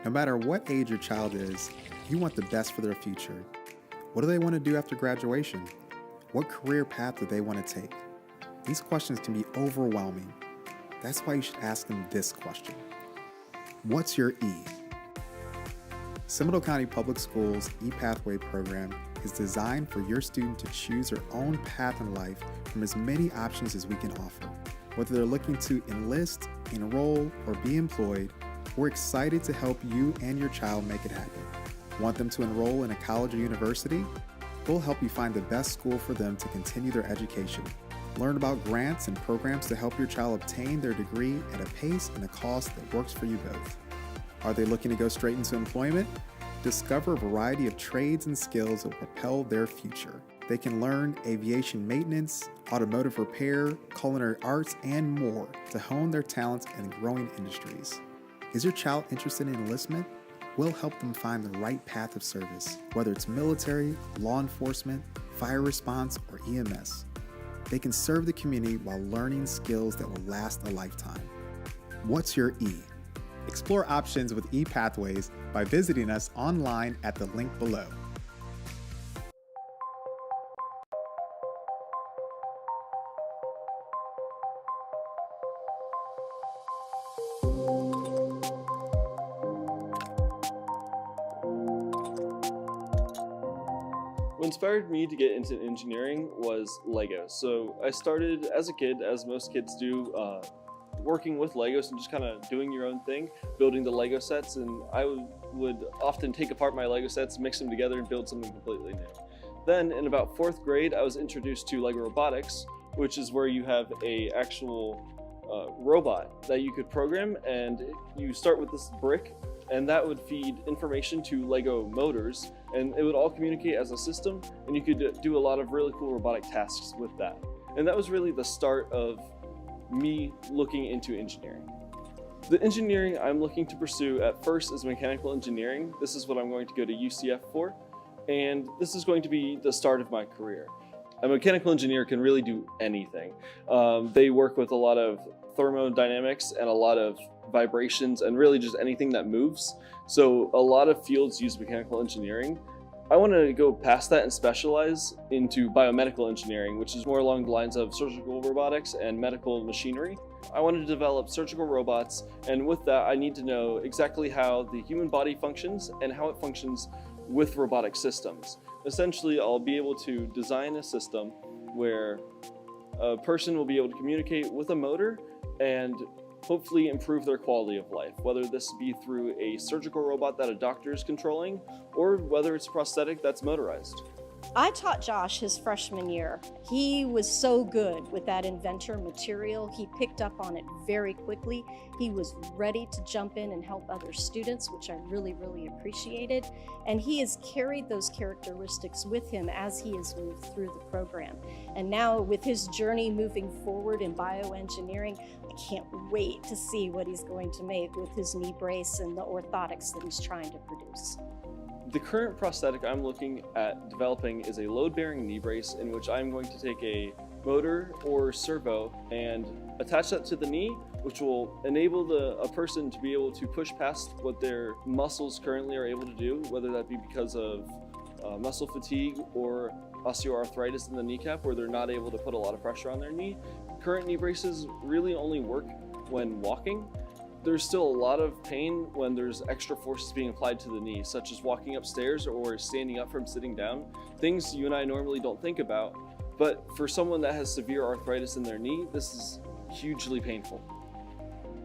No matter what age your child is, you want the best for their future. What do they want to do after graduation? What career path do they want to take? These questions can be overwhelming. That's why you should ask them this question. What's your E? Seminole County Public Schools ePathway program is designed for your student to choose their own path in life from as many options as we can offer. Whether they're looking to enlist, enroll, or be employed, we're excited to help you and your child make it happen. Want them to enroll in a college or university? We'll help you find the best school for them to continue their education. Learn about grants and programs to help your child obtain their degree at a pace and a cost that works for you both. Are they looking to go straight into employment? Discover a variety of trades and skills that will propel their future. They can learn aviation maintenance, automotive repair, culinary arts, and more to hone their talents in growing industries. Is your child interested in enlistment? We'll help them find the right path of service, whether it's military, law enforcement, fire response, or EMS. They can serve the community while learning skills that will last a lifetime. What's your E? Explore options with ePathways by visiting us online at the link below. What inspired me to get into engineering was Lego. So I started as a kid, as most kids do, working with Legos and just kind of doing your own thing, building the Lego sets, and I would often take apart my Lego sets, mix them together, and build something completely new. Then in about 4th grade, I was introduced to Lego robotics, which is where you have a actual robot that you could program, and you start with this brick, and that would feed information to Lego motors, and it would all communicate as a system, and you could do a lot of really cool robotic tasks with that. And that was really the start of me looking into engineering. The engineering I'm looking to pursue at first is mechanical engineering. This is what I'm going to go to UCF for, and this is going to be the start of my career. A mechanical engineer can really do anything. They work with a lot of thermodynamics and a lot of vibrations and really just anything that moves. So a lot of fields use mechanical engineering. I want to go past that and specialize into biomedical engineering, which is more along the lines of surgical robotics and medical machinery. I want to develop surgical robots, and with that I need to know exactly how the human body functions and how it functions with robotic systems. Essentially, I'll be able to design a system where a person will be able to communicate with a motor and hopefully improve their quality of life, whether this be through a surgical robot that a doctor is controlling or whether it's a prosthetic that's motorized. I taught Josh his freshman year. He was so good with that inventor material. He picked up on it very quickly. He was ready to jump in and help other students, which I really, really appreciated. And he has carried those characteristics with him as he has moved through the program. And now with his journey moving forward in bioengineering, I can't wait to see what he's going to make with his knee brace and the orthotics that he's trying to produce. The current prosthetic I'm looking at developing is a load-bearing knee brace in which I'm going to take a motor or servo and attach that to the knee, which will enable a person to be able to push past what their muscles currently are able to do, whether that be because of muscle fatigue or osteoarthritis in the kneecap where they're not able to put a lot of pressure on their knee. Current knee braces really only work when walking. There's still a lot of pain when there's extra forces being applied to the knee, such as walking upstairs or standing up from sitting down, things you and I normally don't think about. But for someone that has severe arthritis in their knee, this is hugely painful.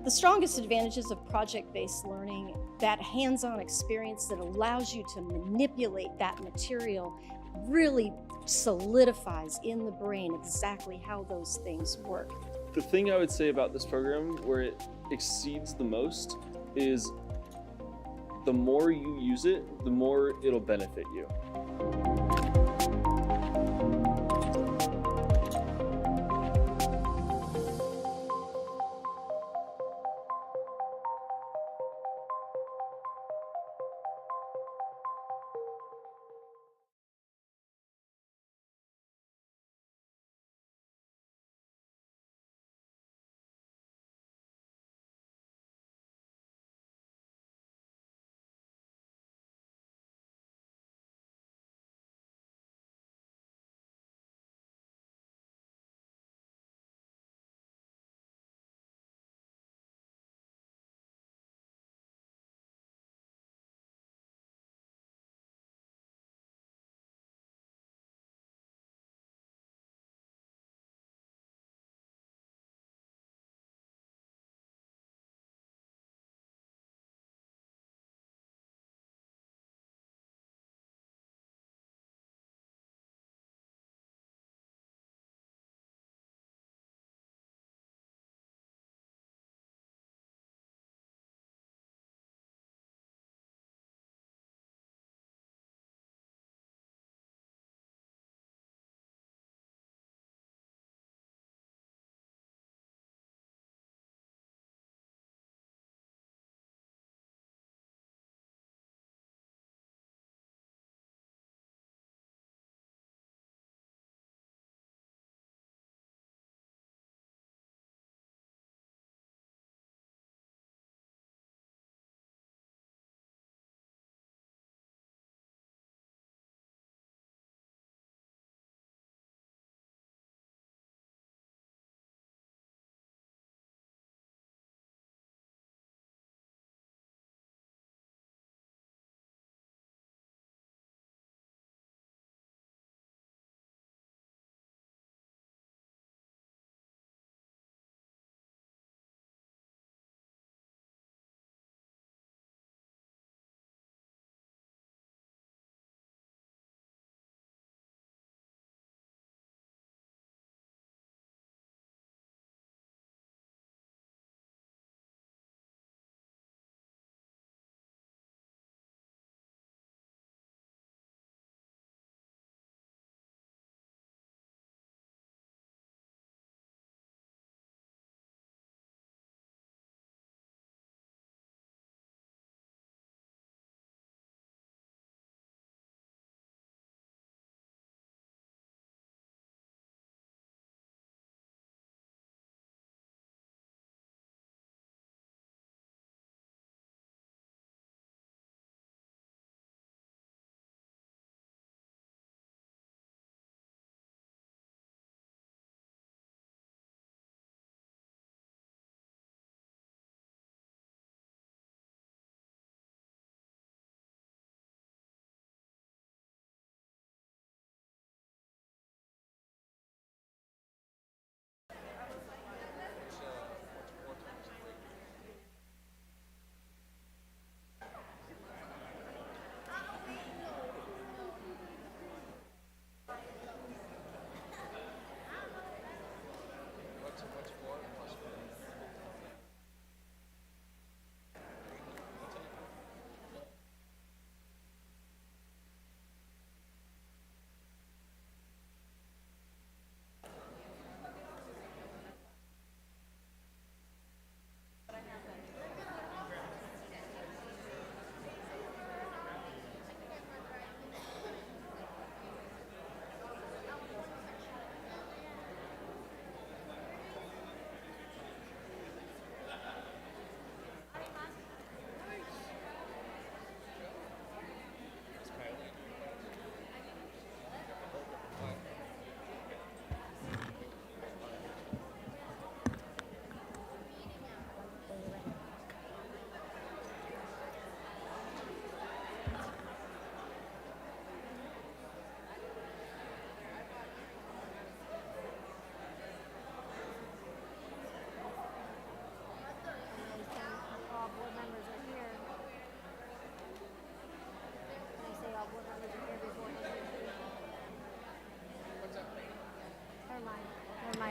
The strongest advantages of project-based learning, that hands-on experience that allows you to manipulate that material, really solidifies in the brain exactly how those things work. The thing I would say about this program where it exceeds the most is the more you use it, the more it'll benefit you.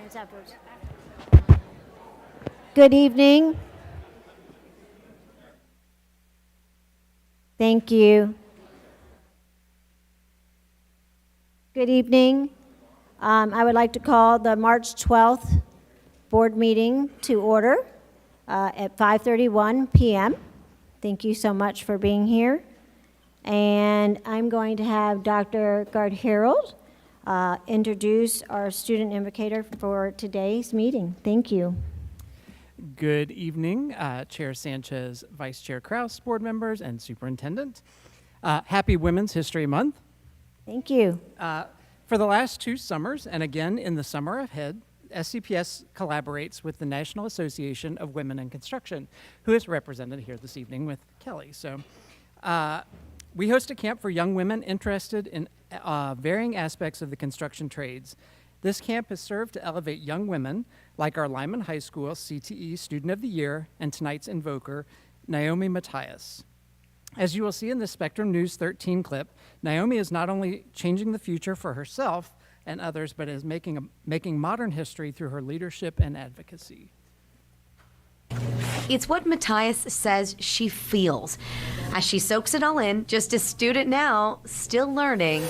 Time's up. Good evening. Thank you. Good evening. I would like to call the March 12th board meeting to order at 5:31 p.m. Thank you so much for being here. And I'm going to have Dr. Gard Harold introduce our student invocator for today's meeting. Thank you. Good evening, Chair Sanchez, Vice Chair Kraus, board members, and Superintendent. Happy Women's History Month. Thank you. For the last 2 summers, and again in the summer ahead, SCPS collaborates with the National Association of Women in Construction, who is represented here this evening with Kelly. So we host a camp for young women interested in varying aspects of the construction trades. This camp has served to elevate young women like our Lyman High School CTE Student of the Year and tonight's invoker, Naomi Matthias. As you will see in the Spectrum News 13 clip, Naomi is not only changing the future for herself and others, but is making modern history through her leadership and advocacy. It's what Matthias says she feels as she soaks it all in, just a student now, still learning.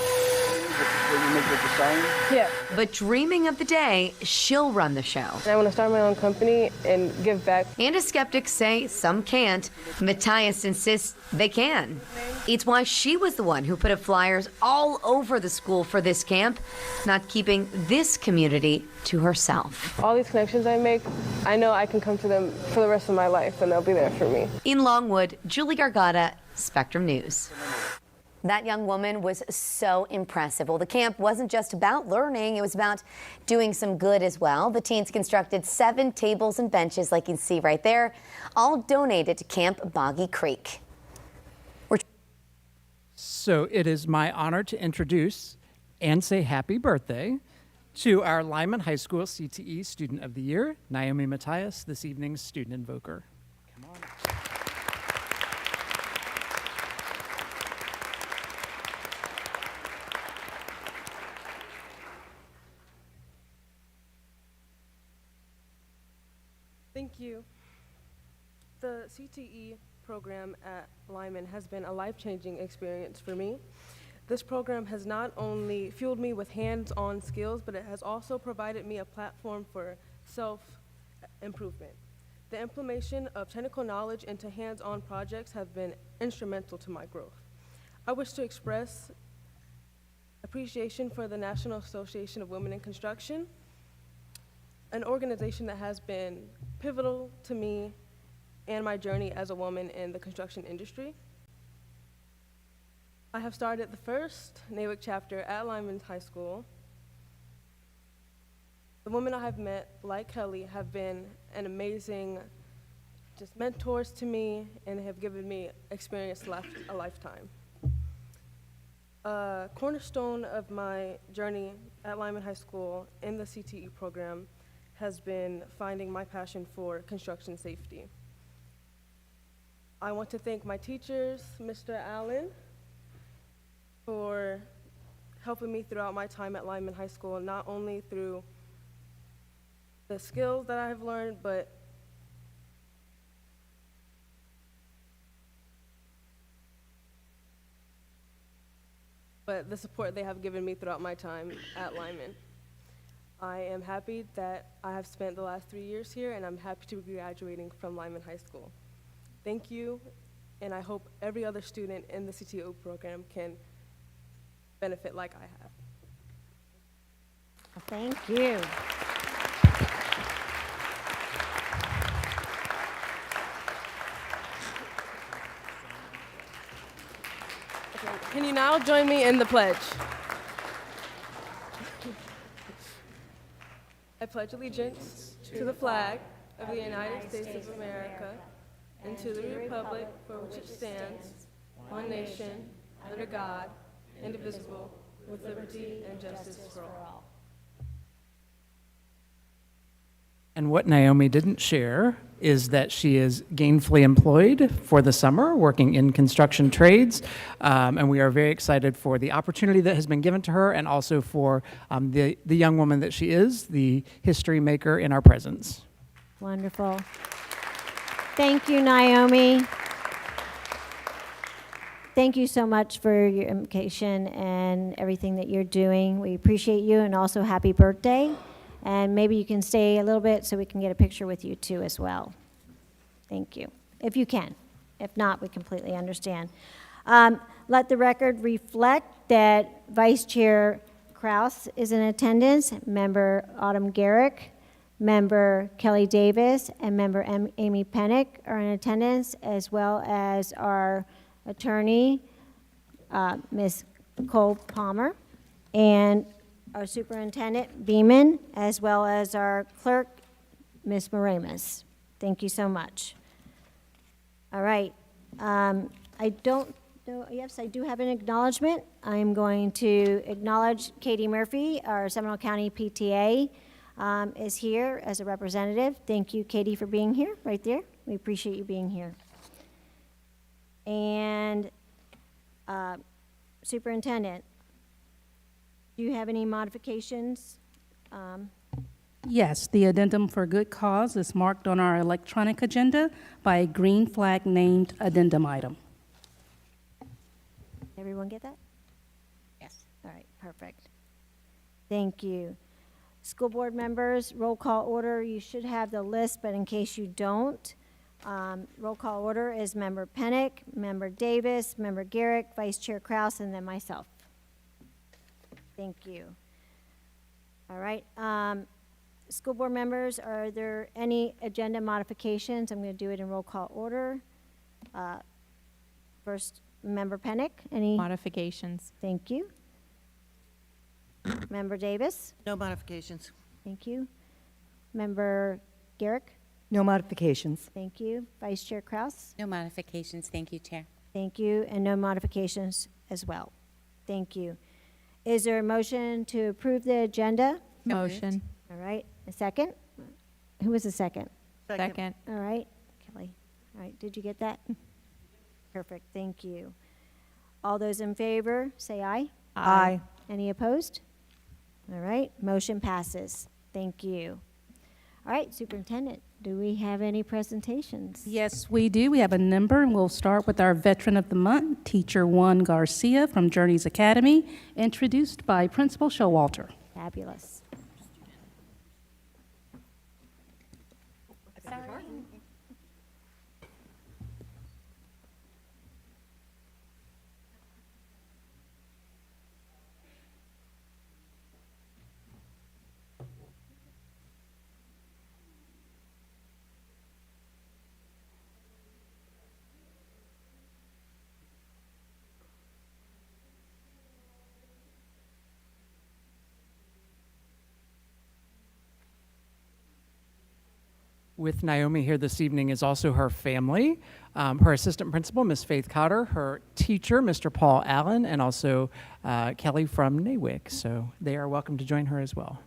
Yeah. But dreaming of the day she'll run the show. I want to start my own company and give back. And as skeptics say some can't, Matthias insists they can. It's why she was the one who put up flyers all over the school for this camp, not keeping this community to herself. All these connections I make, I know I can come to them for the rest of my life and they'll be there for me. In Longwood, Julie Gargata, Spectrum News. That young woman was so impressive. Well, the camp wasn't just about learning, it was about doing some good as well. The teens constructed 7 tables and benches, like you can see right there, all donated to Camp Boggy Creek. So it is my honor to introduce and say happy birthday to our Lyman High School CTE Student of the Year, Naomi Matthias, this evening's student invoker. Come on. Thank you. The CTE program at Lyman has been a life-changing experience for me. This program has not only fueled me with hands-on skills, but it has also provided me a platform for self-improvement. The implementation of technical knowledge into hands-on projects have been instrumental to my growth. I wish to express appreciation for the National Association of Women in Construction, an organization that has been pivotal to me and my journey as a woman in the construction industry. I have started the first NAWIC chapter at Lyman High School. The women I have met, like Kelly, have been an amazing just mentors to me and have given me experience a lifetime. A cornerstone of my journey at Lyman High School in the CTE program has been finding my passion for construction safety. I want to thank my teachers, Mr. Allen, for helping me throughout my time at Lyman High School, not only through the skills that I have learned, but the support they have given me throughout my time at Lyman. I am happy that I have spent the last 3 years here, and I'm happy to be graduating from Lyman High School. Thank you, and I hope every other student in the CTO program can benefit like I have. Thank you. Okay, can you now join me in the pledge? I pledge allegiance to the flag of the United States of America and to the republic for which it stands, one nation, under God, indivisible, with liberty and justice for all. And what Naomi didn't share is that she is gainfully employed for the summer, working in construction trades, and we are very excited for the opportunity that has been given to her, and also for the young woman that she is, the history maker in our presence. Wonderful. Thank you, Naomi. Thank you so much for your invitation and everything that you're doing. We appreciate you, and also happy birthday. And maybe you can stay a little bit so we can get a picture with you too as well. Thank you, if you can. If not, we completely understand. Let the record reflect that Vice Chair Kraus is in attendance, Member Autumn Garrick, Member Kelly Davis, and Member Amy Pennick are in attendance, as well as our attorney, Ms. Cole Palmer, and our superintendent, Beeman, as well as our clerk, Ms. Moramus. Thank you so much. All right. I don't know, yes, I do have an acknowledgement. I'm going to acknowledge Katie Murphy, our Seminole County PTA, is here as a representative. Thank you, Katie, for being here, right there. We appreciate you being here. And Superintendent, do you have any modifications? Yes, the addendum for good cause is marked on our electronic agenda by a green flag named addendum item. Everyone get that? Yes. All right, perfect. Thank you. School board members, roll call order. You should have the list, but in case you don't, roll call order is Member Pennick, Member Davis, Member Garrick, Vice Chair Kraus, and then myself. Thank you. All right. School board members, are there any agenda modifications? I'm going to do it in roll call order. First, Member Pennick, any modifications? Thank you. Member Davis? No modifications. Thank you. Member Garrick? No modifications. Thank you. Vice Chair Kraus? No modifications. Thank you, Chair. Thank you. And no modifications as well. Thank you. Is there a motion to approve the agenda? Motion. All right. A second? Who was the second? Second. All right. Kelly. All right. Did you get that? Perfect. Thank you. All those in favor, say aye. Aye. Any opposed? All right. Motion passes. Thank you. All right. Superintendent, do we have any presentations? Yes, we do. We have a number, and we'll start with our Veteran of the Month, Teacher Juan Garcia from Journeys Academy, introduced by Principal Showalter. Fabulous. With Naomi here this evening is also her family, her assistant principal, Ms. Faith Cotter, her teacher, Mr. Paul Allen, and also Kelly from NAWIC. So they are welcome to join her as well.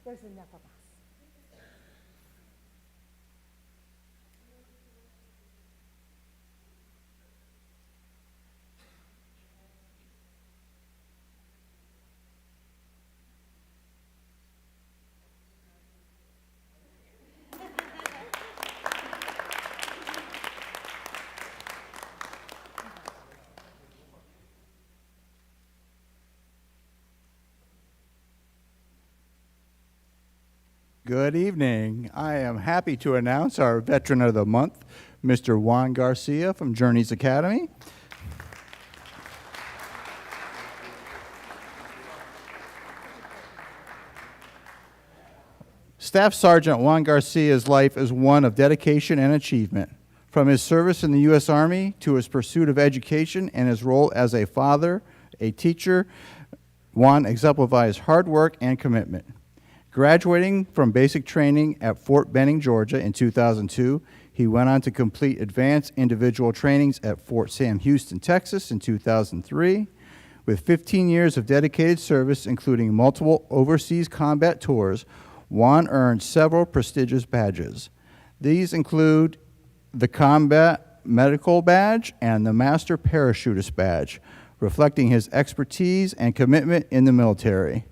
There's enough of us. Good evening. I am happy to announce our Veteran of the Month, Mr. Juan Garcia from Journeys Academy. Staff Sergeant Juan Garcia's life is one of dedication and achievement. From his service in the U.S. Army to his pursuit of education and his role as a father, a teacher, Juan exemplifies hard work and commitment. Graduating from basic training at Fort Benning, Georgia in 2002, he went on to complete advanced individual trainings at Fort Sam Houston, Texas in 2003. With 15 years of dedicated service, including multiple overseas combat tours, Juan earned several prestigious badges. These include the Combat Medical Badge and the Master Parachutist Badge, reflecting his expertise and commitment in the military.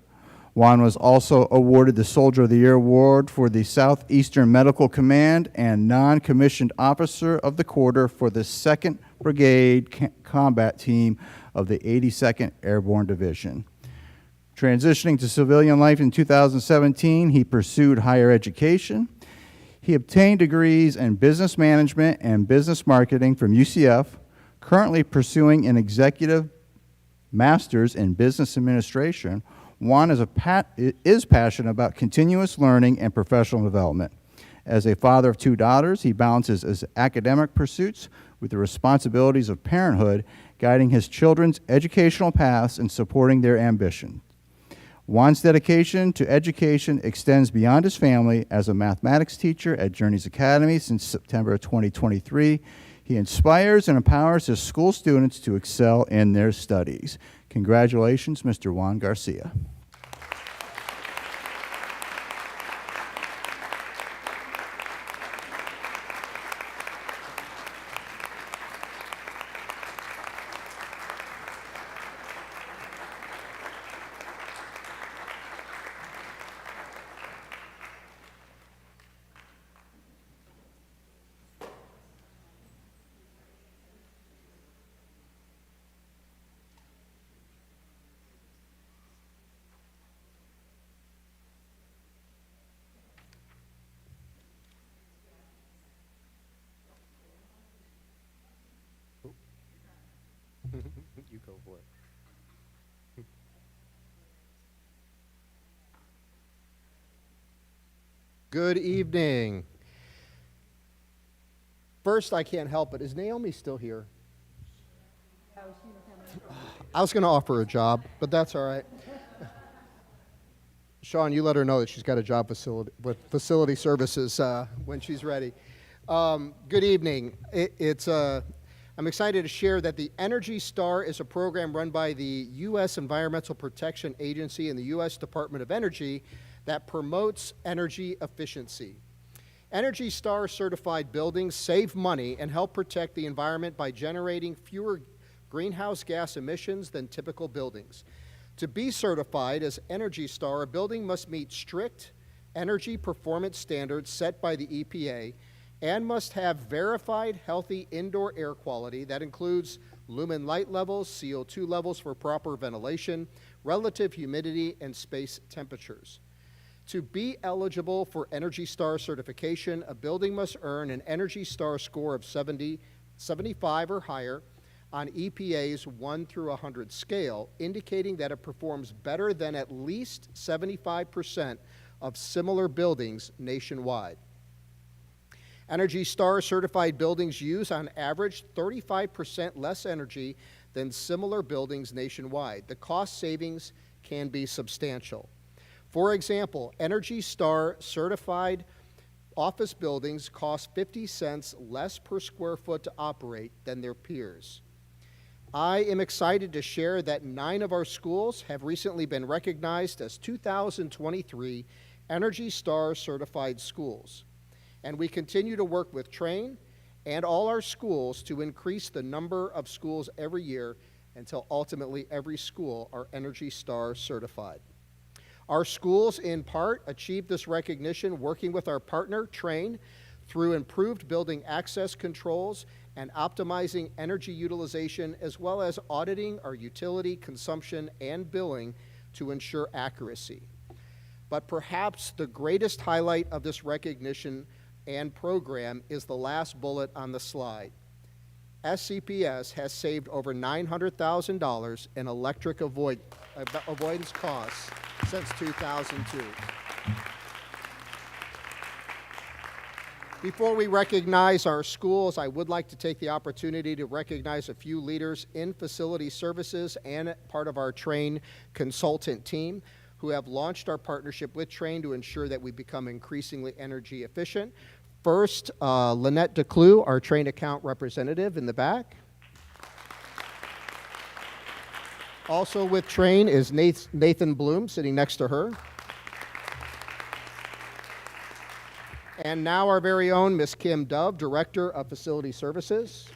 Juan was also awarded the Soldier of the Year Award for the Southeastern Medical Command and Non-Commissioned Officer of the Quarter for the 2nd Brigade Combat Team of the 82nd Airborne Division. Transitioning to civilian life in 2017, he pursued higher education. He obtained degrees in business management and business marketing from UCF, currently pursuing an executive master's in business administration. Juan is passionate about continuous learning and professional development. As a father of 2 daughters, he balances his academic pursuits with the responsibilities of parenthood, guiding his children's educational paths and supporting their ambition. Juan's dedication to education extends beyond his family. As a mathematics teacher at Journeys Academy since September 2023, he inspires and empowers his school students to excel in their studies. Congratulations, Mr. Juan Garcia. You go for it. Good evening. First, I can't help it. Is Naomi still here? I was going to offer her a job, but that's all right. Sean, you let her know that she's got a job with facility services when she's ready. Good evening. I'm excited to share that the Energy Star is a program run by the U.S. Environmental Protection Agency and the U.S. Department of Energy that promotes energy efficiency. Energy Star certified buildings save money and help protect the environment by generating fewer greenhouse gas emissions than typical buildings. To be certified as Energy Star, a building must meet strict energy performance standards set by the EPA and must have verified healthy indoor air quality that includes lumen light levels, CO2 levels for proper ventilation, relative humidity, and space temperatures. To be eligible for Energy Star certification, a building must earn an Energy Star score of 75 or higher on EPA's 1 through 100 scale, indicating that it performs better than at least 75% of similar buildings nationwide. Energy Star certified buildings use, on average, 35% less energy than similar buildings nationwide. The cost savings can be substantial. For example, Energy Star certified office buildings cost 50 cents less per square foot to operate than their peers. I am excited to share that 9 of our schools have recently been recognized as 2023 Energy Star certified schools. And we continue to work with Train and all our schools to increase the number of schools every year until ultimately every school are Energy Star certified. Our schools, in part, achieved this recognition working with our partner, Train, through improved building access controls and optimizing energy utilization, as well as auditing our utility consumption and billing to ensure accuracy. But perhaps the greatest highlight of this recognition and program is the last bullet on the slide. SCPS has saved over $900,000 in electric avoidance costs since 2002. Before we recognize our schools, I would like to take the opportunity to recognize a few leaders in facility services and part of our Train consultant team who have launched our partnership with Train to ensure that we become increasingly energy efficient. First, Lynette DeClue, our Train account representative in the back. Also with Train is Nathan Bloom, sitting next to her. And now our very own Miss Kim Dove, Director of Facility Services.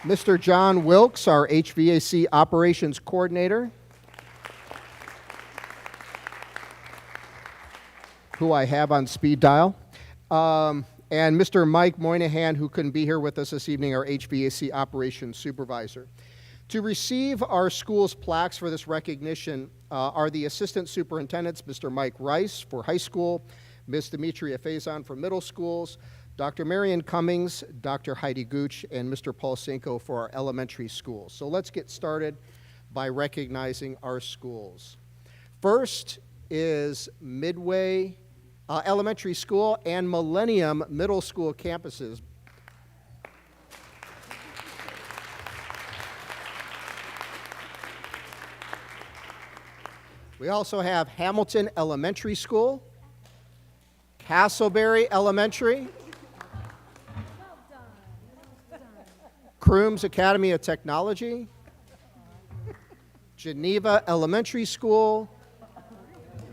Mr. John Wilkes, our HVAC Operations Coordinator, who I have on speed dial. And Mr. Mike Moynihan, who couldn't be here with us this evening, our HVAC Operations Supervisor. To receive our school's plaques for this recognition are the Assistant Superintendents, Mr. Mike Rice for high school, Ms. Demetria Faison for middle schools, Dr. Marion Cummings, Dr. Heidi Gooch, and Mr. Paul Cinco for our elementary schools. So let's get started by recognizing our schools. First is Midway Elementary School and Millennium Middle School campuses. We also have Hamilton Elementary School, Castleberry Elementary, Crooms Academy of Technology, Geneva Elementary School,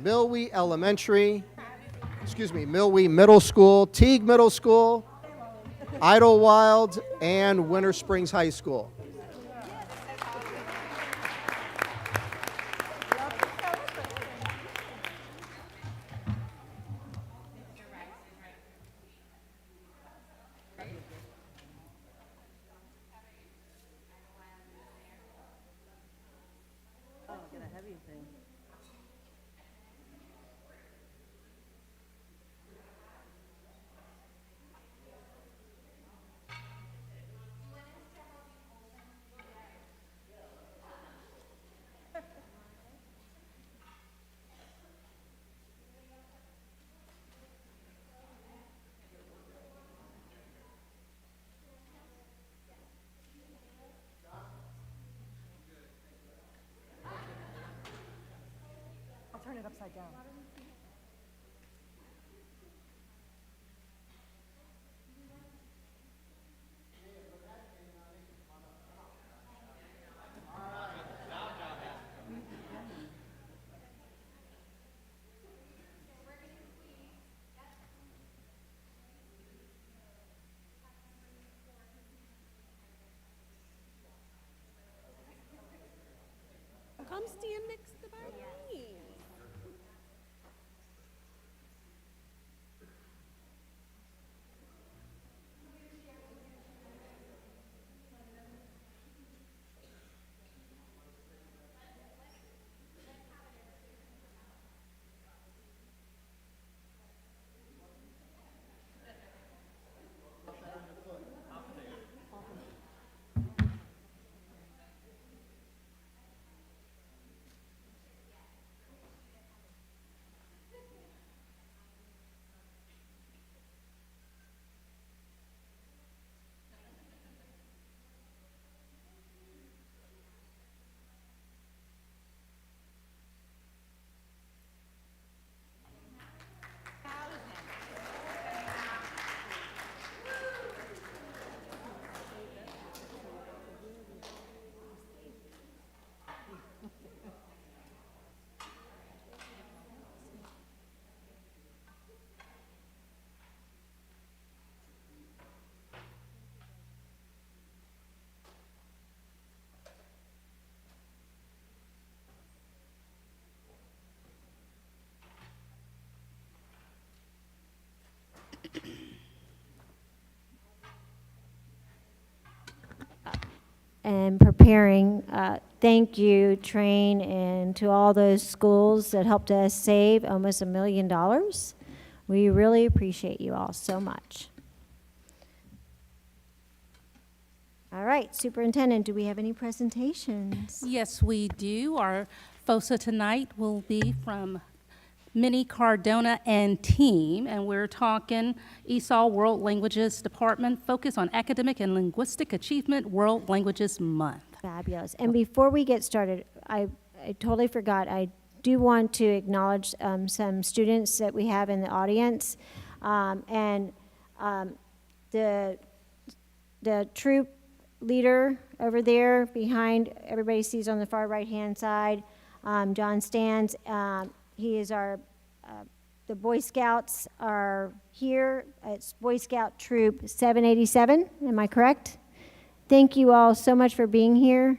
Millwee Middle School, Teague Middle School, Idlewild, and Winter Springs High School. Turn it upside down. Come stand next to me. and preparing. Thank you, Train, and to all those schools that helped us save almost $1 million. We really appreciate you all so much. All right, Superintendent, do we have any presentations? Yes, we do. Our FOSA tonight will be from Minnie Cardona and team, and we're talking ESOL World Languages Department, focus on academic and linguistic achievement, World Languages Month. Fabulous. And before we get started, I totally forgot, I do want to acknowledge some students that we have in the audience. The troop leader over there behind, everybody sees on the far right-hand side, John Stans. He is the Boy Scouts are here. It's Boy Scout Troop 787, am I correct? Thank you all so much for being here.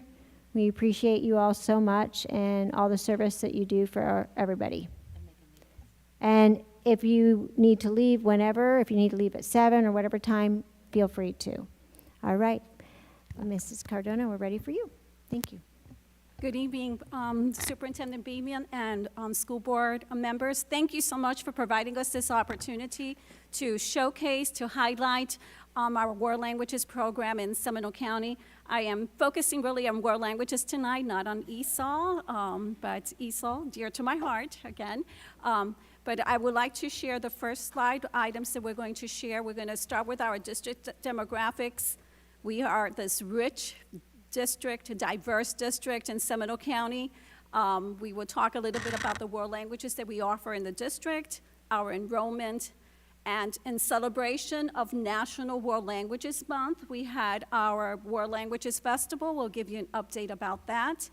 We appreciate you all so much and all the service that you do for everybody. And if you need to leave whenever, if you need to leave at 7 or whatever time, feel free to. All right. Mrs. Cardona, we're ready for you. Thank you. Good evening, Superintendent Beamian and school board members. Thank you so much for providing us this opportunity to showcase, to highlight our World Languages program in Seminole County. I am focusing really on World Languages tonight, not on ESOL, but ESOL, dear to my heart, again. But I would like to share the first slide items that we're going to share. We're going to start with our district demographics. We are this rich district, diverse district in Seminole County. We will talk a little bit about the world languages that we offer in the district, our enrollment, and in celebration of National World Languages Month, we had our World Languages Festival. We'll give you an update about that,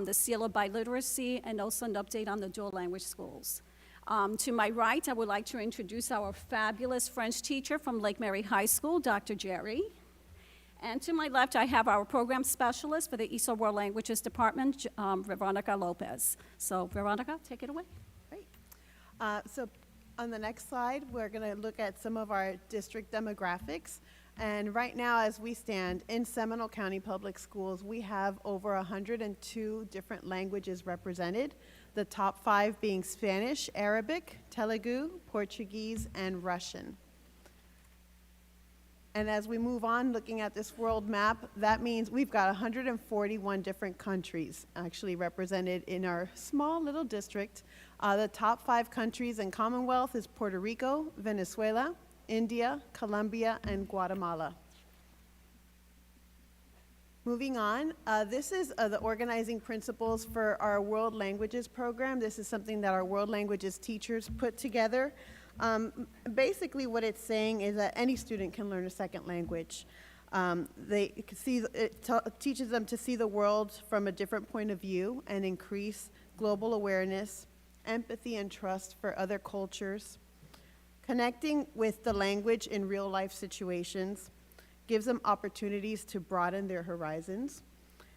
the Seal of Biliteracy, and also an update on the dual language schools. To my right, I would like to introduce our fabulous French teacher from Lake Mary High School, Dr. Jerry. And to my left, I have our program specialist for the ESOL World Languages Department, Veronica Lopez. So Veronica, take it away. Great. So on the next slide, we're going to look at some of our district demographics. And right now, as we stand in Seminole County Public Schools, we have over 102 different languages represented, the top 5 being Spanish, Arabic, Telugu, Portuguese, and Russian. And as we move on, looking at this world map, that means we've got 141 different countries actually represented in our small little district. The top 5 countries in Commonwealth is Puerto Rico, Venezuela, India, Colombia, and Guatemala. Moving on, this is the organizing principles for our World Languages program. This is something that our World Languages teachers put together. Basically what it's saying is that any student can learn a second language. It teaches them to see the world from a different point of view and increase global awareness, empathy, and trust for other cultures. Connecting with the language in real life situations gives them opportunities to broaden their horizons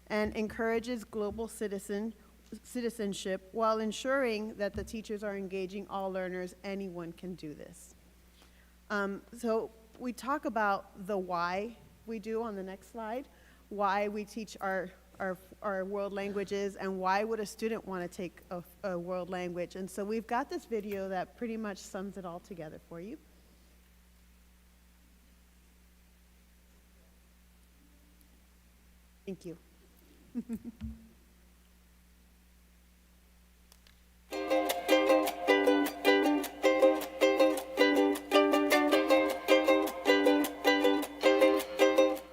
and encourages global citizenship while ensuring that the teachers are engaging all learners. Anyone can do this. So we talk about the why we do on the next slide, why we teach our world languages and why would a student want to take a world language. And so we've got this video that pretty much sums it all together for you. Thank you.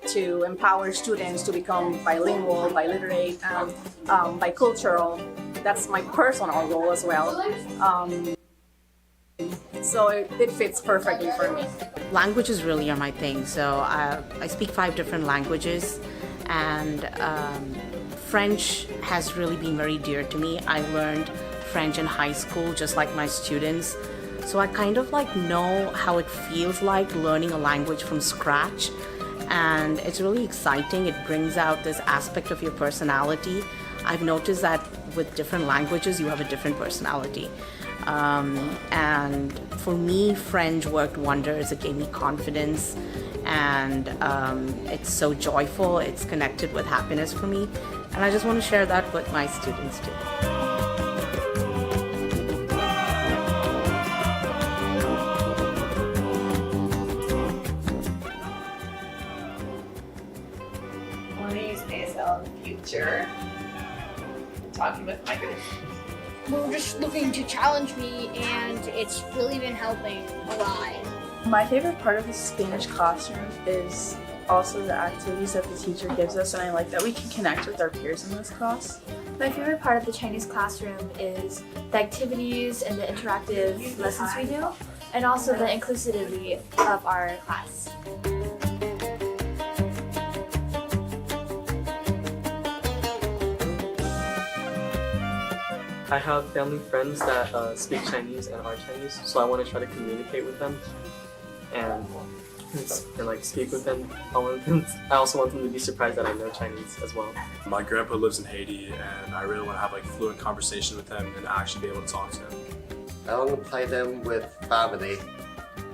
To empower students to become bilingual, biliterate, and bicultural. That's my personal goal as well. So it fits perfectly for me. Languages really are my thing. So I speak 5 different languages, and French has really been very dear to me. I learned French in high school, just like my students. So I kind of know how it feels like learning a language from scratch. And it's really exciting. It brings out this aspect of your personality. I've noticed that with different languages, you have a different personality. And for me, French worked wonders. It gave me confidence, and it's so joyful. It's connected with happiness for me, and I just want to share that with my students too. I want to use ASL in the future. Talking with my group. We're just looking to challenge me, and it's really been helping a lot. My favorite part of the Spanish classroom is also the activities that the teacher gives us, and I like that we can connect with our peers in this class. My favorite part of the Chinese classroom is the activities and the interactive lessons we do, and also the inclusivity of our class. I have family friends that speak Chinese and are Chinese, so I want to try to communicate with them and like speak with them. I also want them to be surprised that I know Chinese as well. My grandpa lives in Haiti, and I really want to have like fluent conversation with him and actually be able to talk to him. I want to play them with family.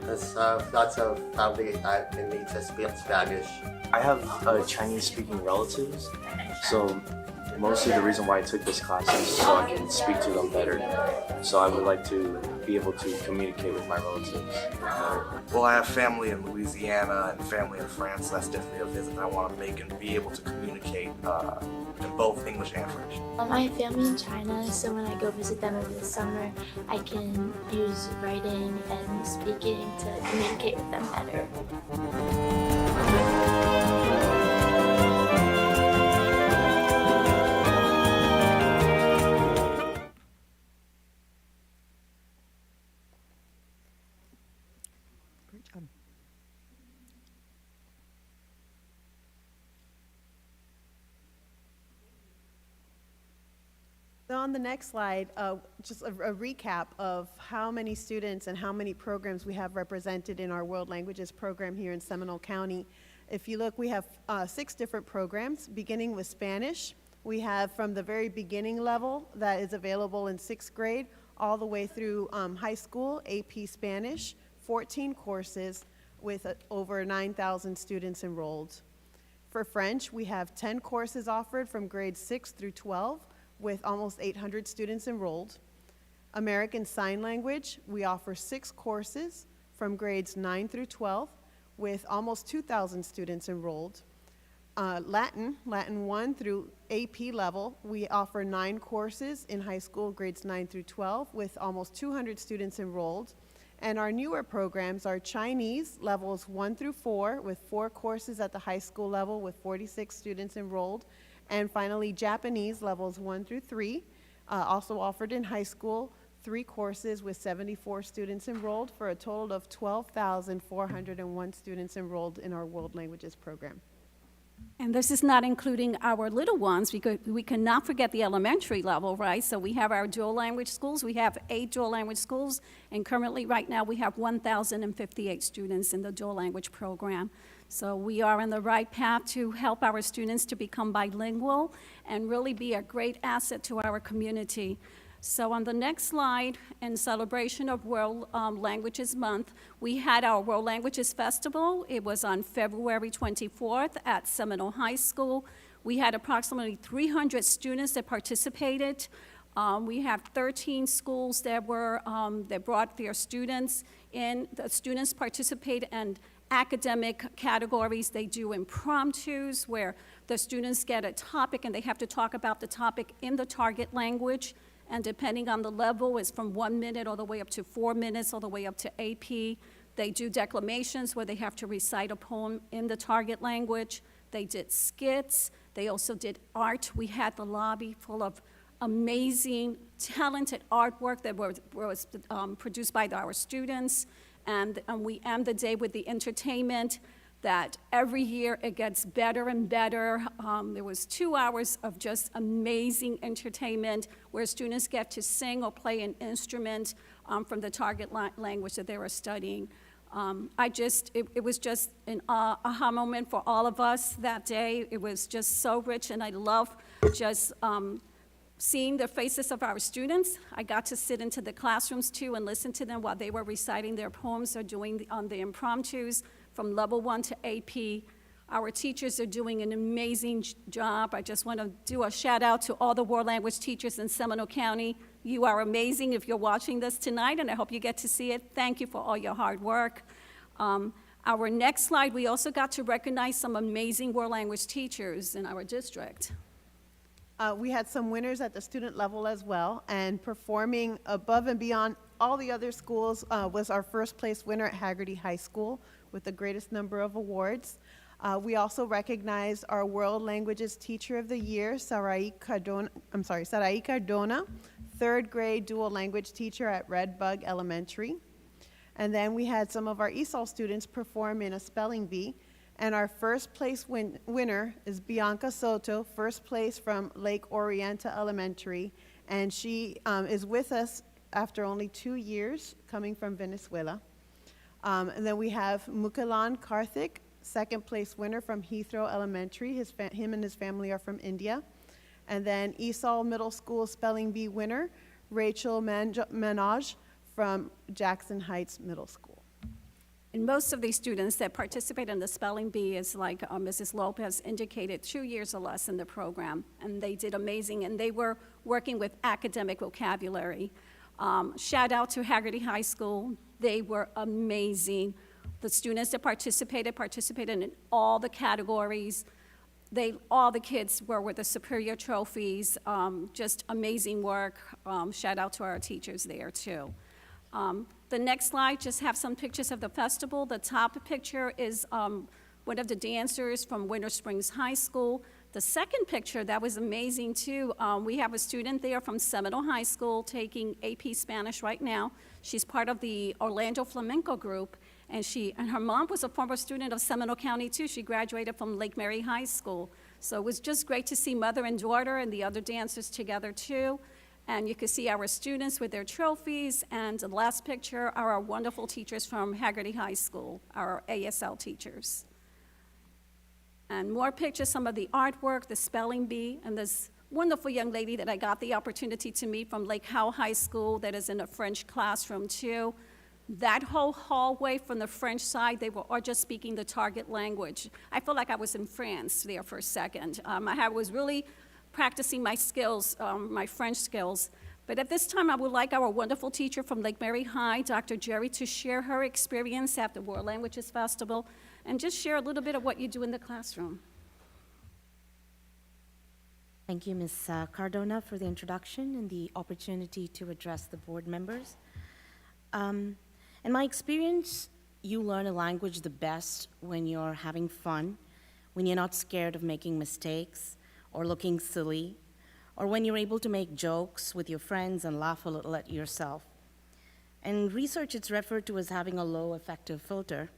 There's lots of family that need to speak Spanish. I have Chinese-speaking relatives, so mostly the reason why I took this class is so I can speak to them better. So I would like to be able to communicate with my relatives better. Well, I have family in Louisiana and family in France. That's definitely a visit I want to make and be able to communicate in both English and French. I have family in China, so when I go visit them over the summer, I can use writing and speaking to communicate with them better. So on the next slide, just a recap of how many students and how many programs we have represented in our World Languages program here in Seminole County. If you look, we have 6 different programs, beginning with Spanish. We have from the very beginning level that is available in 6th grade all the way through high school, AP Spanish, 14 courses with over 9,000 students enrolled. For French, we have 10 courses offered from grades 6 through 12 with almost 800 students enrolled. American Sign Language, we offer 6 courses from grades 9 through 12 with almost 2,000 students enrolled. Latin 1 through AP level, we offer 9 courses in high school, grades 9 through 12, with almost 200 students enrolled. And our newer programs are Chinese, levels 1 through 4, with 4 courses at the high school level with 46 students enrolled. And finally, Japanese, levels 1 through 3, also offered in high school, 3 courses with 74 students enrolled for a total of 12,401 students enrolled in our World Languages program. And this is not including our little ones, because we cannot forget the elementary level, right? So we have our dual language schools. We have 8 dual language schools, and currently right now we have 1,058 students in the dual language program. So we are on the right path to help our students to become bilingual and really be a great asset to our community. So on the next slide, in celebration of World Languages Month, we had our World Languages Festival. It was on February 24th at Seminole High School. We had approximately 300 students that participated. We have 13 schools that brought their students in. The students participate in academic categories. They do impromptus where the students get a topic and they have to talk about the topic in the target language. And depending on the level, it's from 1 minute all the way up to 4 minutes, all the way up to AP. They do declamations where they have to recite a poem in the target language. They did skits. They also did art. We had the lobby full of amazing, talented artwork that was produced by our students. And we end the day with the entertainment that every year it gets better and better. There was 2 hours of just amazing entertainment where students get to sing or play an instrument from the target language that they were studying. It was just an aha moment for all of us that day. It was just so rich, and I love just seeing the faces of our students. I got to sit into the classrooms too and listen to them while they were reciting their poems or doing the impromptus. from level 1 to AP. Our teachers are doing an amazing job. I just want to do a shout out to all the world language teachers in Seminole County. You are amazing if you're watching this tonight, and I hope you get to see it. Thank you for all your hard work. Our next slide, we also got to recognize some amazing world language teachers in our district. We had some winners at the student level as well, and performing above and beyond all the other schools was our first place winner at Haggerty High School with the greatest number of awards. We also recognized our World Languages Teacher of the Year, Sarai Cardona, third grade dual language teacher at Red Bug Elementary. And then we had some of our ESOL students perform in a spelling bee. And our first place winner is Bianca Soto, first place from Lake Orienta Elementary. And she is with us after only 2 years, coming from Venezuela. And then we have Mukalan Karthik, second place winner from Heathrow Elementary. Him and his family are from India. And then ESOL Middle School Spelling Bee winner, Rachel Manoj from Jackson Heights Middle School. And most of these students that participate in the spelling bee is like Mrs. Lopez indicated, 2 years or less in the program. And they did amazing, and they were working with academic vocabulary. Shout out to Haggerty High School. They were amazing. The students that participated in all the categories. All the kids were with the superior trophies. Just amazing work. Shout out to our teachers there too. The next slide just have some pictures of the festival. The top picture is one of the dancers from Winter Springs High School. The second picture, that was amazing too. We have a student there from Seminole High School taking AP Spanish right now. She's part of the Orlando Flamenco group, and her mom was a former student of Seminole County too. She graduated from Lake Mary High School. So it was just great to see mother and daughter and the other dancers together too. And you can see our students with their trophies, and the last picture are our wonderful teachers from Haggerty High School, our ASL teachers. And more pictures, some of the artwork, the spelling bee, and this wonderful young lady that I got the opportunity to meet from Lake Howell High School that is in a French classroom too. That whole hallway from the French side, they were all just speaking the target language. I felt like I was in France there for a second. I was really practicing my skills, my French skills. But at this time, I would like our wonderful teacher from Lake Mary High, Dr. Jerry, to share her experience at the World Languages Festival and just share a little bit of what you do in the classroom. Thank you, Ms. Cardona, for the introduction and the opportunity to address the board members. In my experience, you learn a language the best when you're having fun, when you're not scared of making mistakes or looking silly, or when you're able to make jokes with your friends and laugh a little at yourself. In research, it's referred to as having a low affective filter.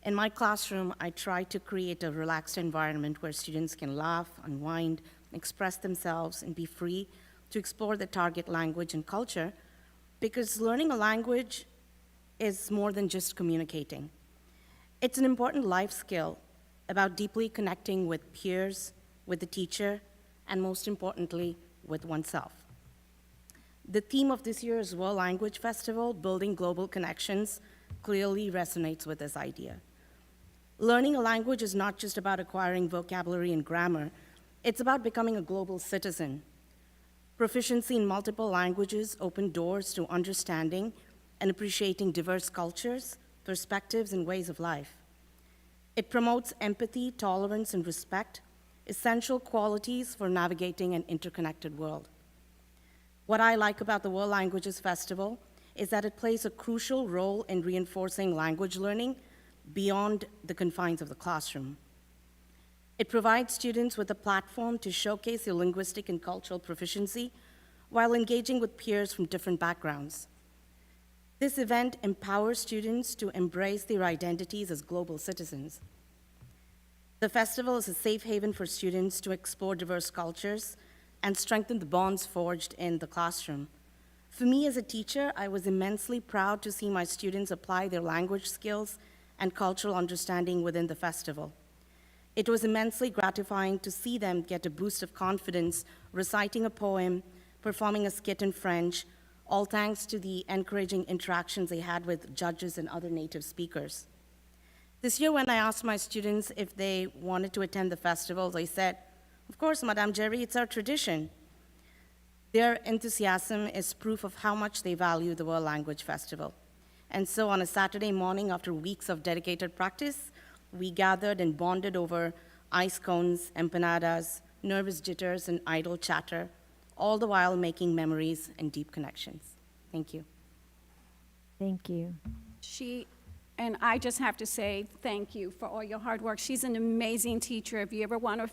In my classroom, I try to create a relaxed environment where students can laugh, unwind, express themselves, and be free to explore the target language and culture, because learning a language is more than just communicating. It's an important life skill about deeply connecting with peers, with the teacher, and most importantly, with oneself. The theme of this year's World Language Festival, Building Global Connections, clearly resonates with this idea. Learning a language is not just about acquiring vocabulary and grammar, it's about becoming a global citizen. Proficiency in multiple languages open doors to understanding and appreciating diverse cultures, perspectives, and ways of life. It promotes empathy, tolerance, and respect, essential qualities for navigating an interconnected world. What I like about the World Languages Festival is that it plays a crucial role in reinforcing language learning beyond the confines of the classroom. It provides students with a platform to showcase their linguistic and cultural proficiency while engaging with peers from different backgrounds. This event empowers students to embrace their identities as global citizens. The festival is a safe haven for students to explore diverse cultures and strengthen the bonds forged in the classroom. For me as a teacher, I was immensely proud to see my students apply their language skills and cultural understanding within the festival. It was immensely gratifying to see them get a boost of confidence reciting a poem, performing a skit in French, all thanks to the encouraging interactions they had with judges and other native speakers. This year, when I asked my students if they wanted to attend the festival, they said, "Of course, Madame Jerry, it's our tradition." Their enthusiasm is proof of how much they value the World Language Festival. And so on a Saturday morning, after weeks of dedicated practice, we gathered and bonded over ice cones, empanadas, nervous jitters, and idle chatter, all the while making memories and deep connections. Thank you. Thank you. And I just have to say thank you for all your hard work. She's an amazing teacher. If you ever want to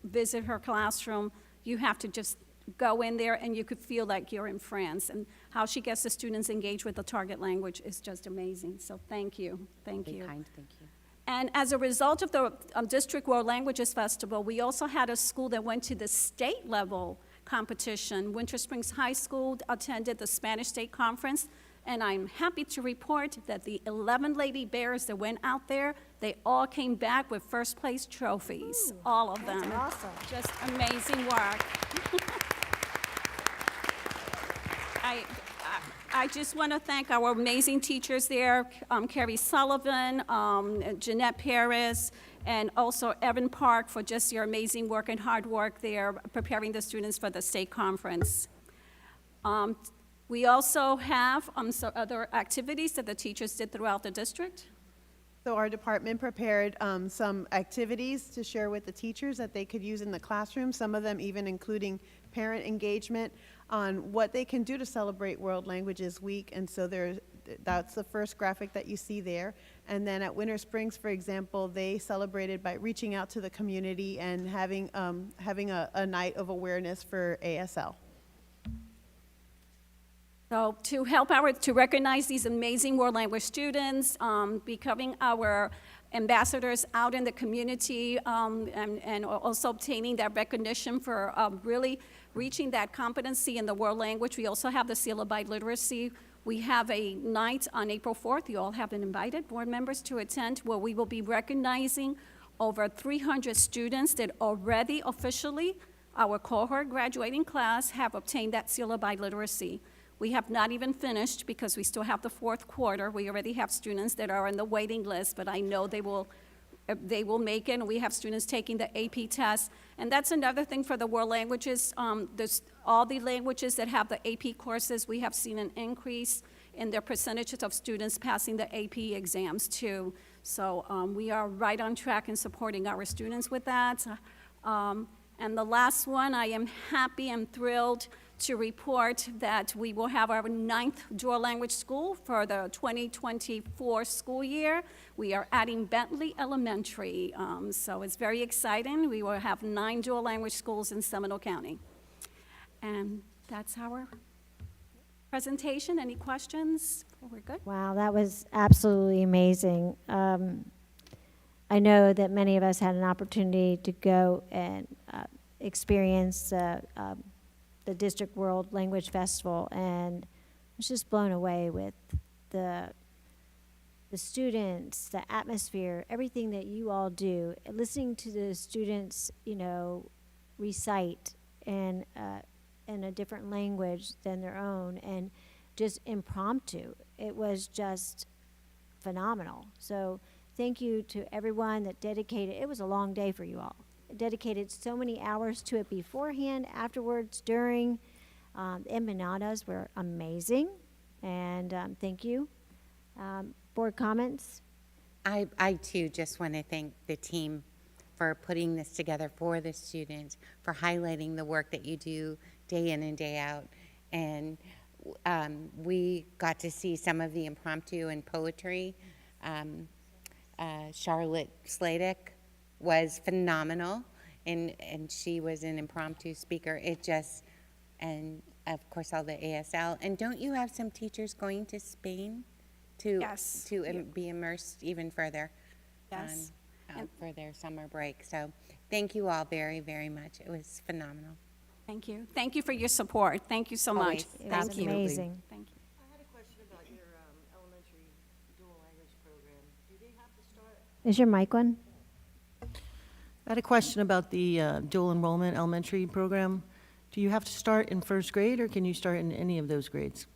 visit her classroom, you have to just go in there and you could feel like you're in France. And how she gets the students engaged with the target language is just amazing. So thank you. Thank you. Kind, thank you. And as a result of the District World Languages Festival, we also had a school that went to the state level competition. Winter Springs High School attended the Spanish State Conference, and I'm happy to report that the 11 Lady Bears that went out there, they all came back with first place trophies, all of them. That's awesome. Just amazing work. I just want to thank our amazing teachers there, Carrie Sullivan, Jeanette Paris, and also Evan Park for just your amazing work and hard work there preparing the students for the state conference. We also have some other activities that the teachers did throughout the district. So our department prepared some activities to share with the teachers that they could use in the classroom, some of them even including parent engagement on what they can do to celebrate World Languages Week. And so that's the first graphic that you see there. And then at Winter Springs, for example, they celebrated by reaching out to the community and having a night of awareness for ASL. So to recognize these amazing world language students, becoming our ambassadors out in the community, and also obtaining that recognition for really reaching that competency in the world language. We also have the Seal of Biliteracy. We have a night on April 4th. You all have been invited, board members, to attend, where we will be recognizing over 300 students that already officially, our cohort graduating class, have obtained that Seal of Biliteracy. We have not even finished because we still have the fourth quarter. We already have students that are on the waiting list, but I know they will make it, and we have students taking the AP test. And that's another thing for the world languages. There's all the languages that have the AP courses, we have seen an increase in their percentages of students passing the AP exams too. So we are right on track in supporting our students with that. And the last one, I am happy and thrilled to report that we will have our 9th dual language school for the 2024 school year. We are adding Bentley Elementary, so it's very exciting. We will have 9 dual language schools in Seminole County. And that's our presentation. Any questions? We're good? Wow, that was absolutely amazing. I know that many of us had an opportunity to go and experience the District World Language Festival, and I was just blown away with the students, the atmosphere, everything that you all do. Listening to the students, recite in a different language than their own, and just impromptu. It was just phenomenal. So thank you to everyone that dedicated. It was a long day for you all. Dedicated so many hours to it beforehand, afterwards, during. Empanadas were amazing, and thank you. Board comments? I too just want to thank the team for putting this together for the students, for highlighting the work that you do day in and day out. And we got to see some of the impromptu and poetry. Charlotte Sladek was phenomenal, and she was an impromptu speaker. And of course all the ASL. And don't you have some teachers going to Spain to be immersed even further for their summer break? So thank you all very, very much. It was phenomenal. Thank you. Thank you for your support. Thank you so much. Thank you. Amazing. Thank you. I had a question about your elementary dual language program. Do they have to start? Is your mic on? I had a question about the dual enrollment elementary program. Do you have to start in first grade, or can you start in any of those grades?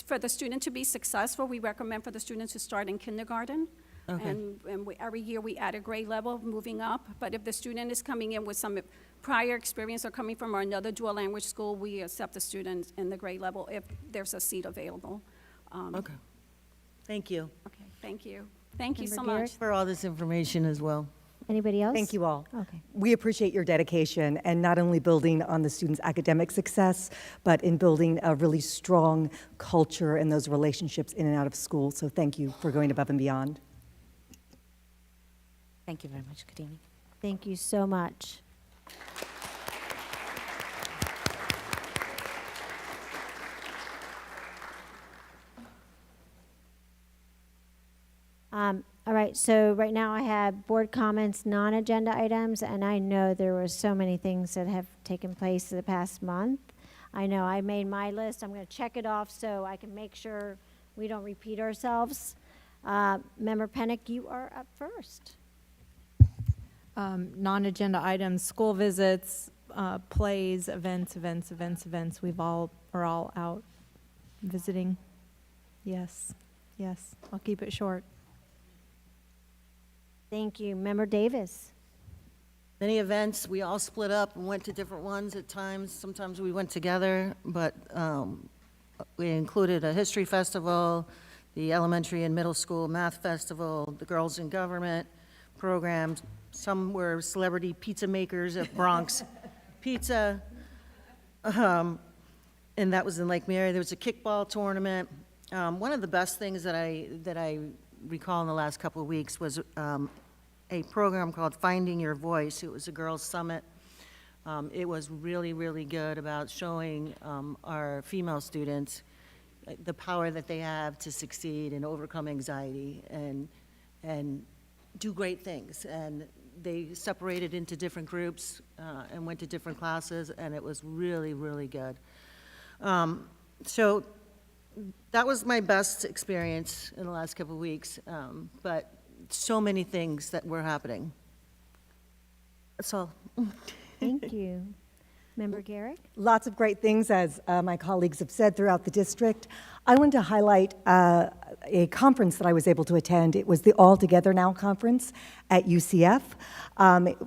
for the student to be successful, we recommend for the student to start in kindergarten. Okay. And every year we add a grade level moving up. But if the student is coming in with some prior experience or coming from another dual language school, we accept the student in the grade level if there's a seat available. Okay. Thank you. Okay, thank you. Thank you so Member much. For all this information as well. Anybody else? Thank you all. Okay. We appreciate your dedication and not only building on the students' academic success, but in building a really strong culture and those relationships in and out of school. So thank you for going above and beyond. Thank you very much. Good evening. Thank you so much. All right, so right now I have board comments, non-agenda items, and I know there were so many things that have taken place in the past month. I know I made my list. I'm going to check it off so I can make sure we don't repeat ourselves. Member Pennick, you are up first. Non-agenda items, school visits, plays, events. We're all out visiting. Yes, I'll keep it short. Thank you. Member Davis. Many events, we all split up and went to different ones at times. Sometimes we went together, but we included a history festival, the elementary and middle school math festival, the Girls in Government programs. Some were celebrity pizza makers at Bronx Pizza, and that was in Lake Mary. There was a kickball tournament. One of the best things that I recall in the last couple of weeks was a program called Finding Your Voice. It was a girls' summit. It was really, really good about showing our female students the power that they have to succeed and overcome anxiety and do great things. And they separated into different groups and went to different classes, and it was really, really good. So that was my best experience in the last couple of weeks, but so many things that were happening. That's all. Thank you. Member Garrick? Lots of great things, as my colleagues have said, throughout the district. I wanted to highlight a conference that I was able to attend. It was the All Together Now conference at UCF.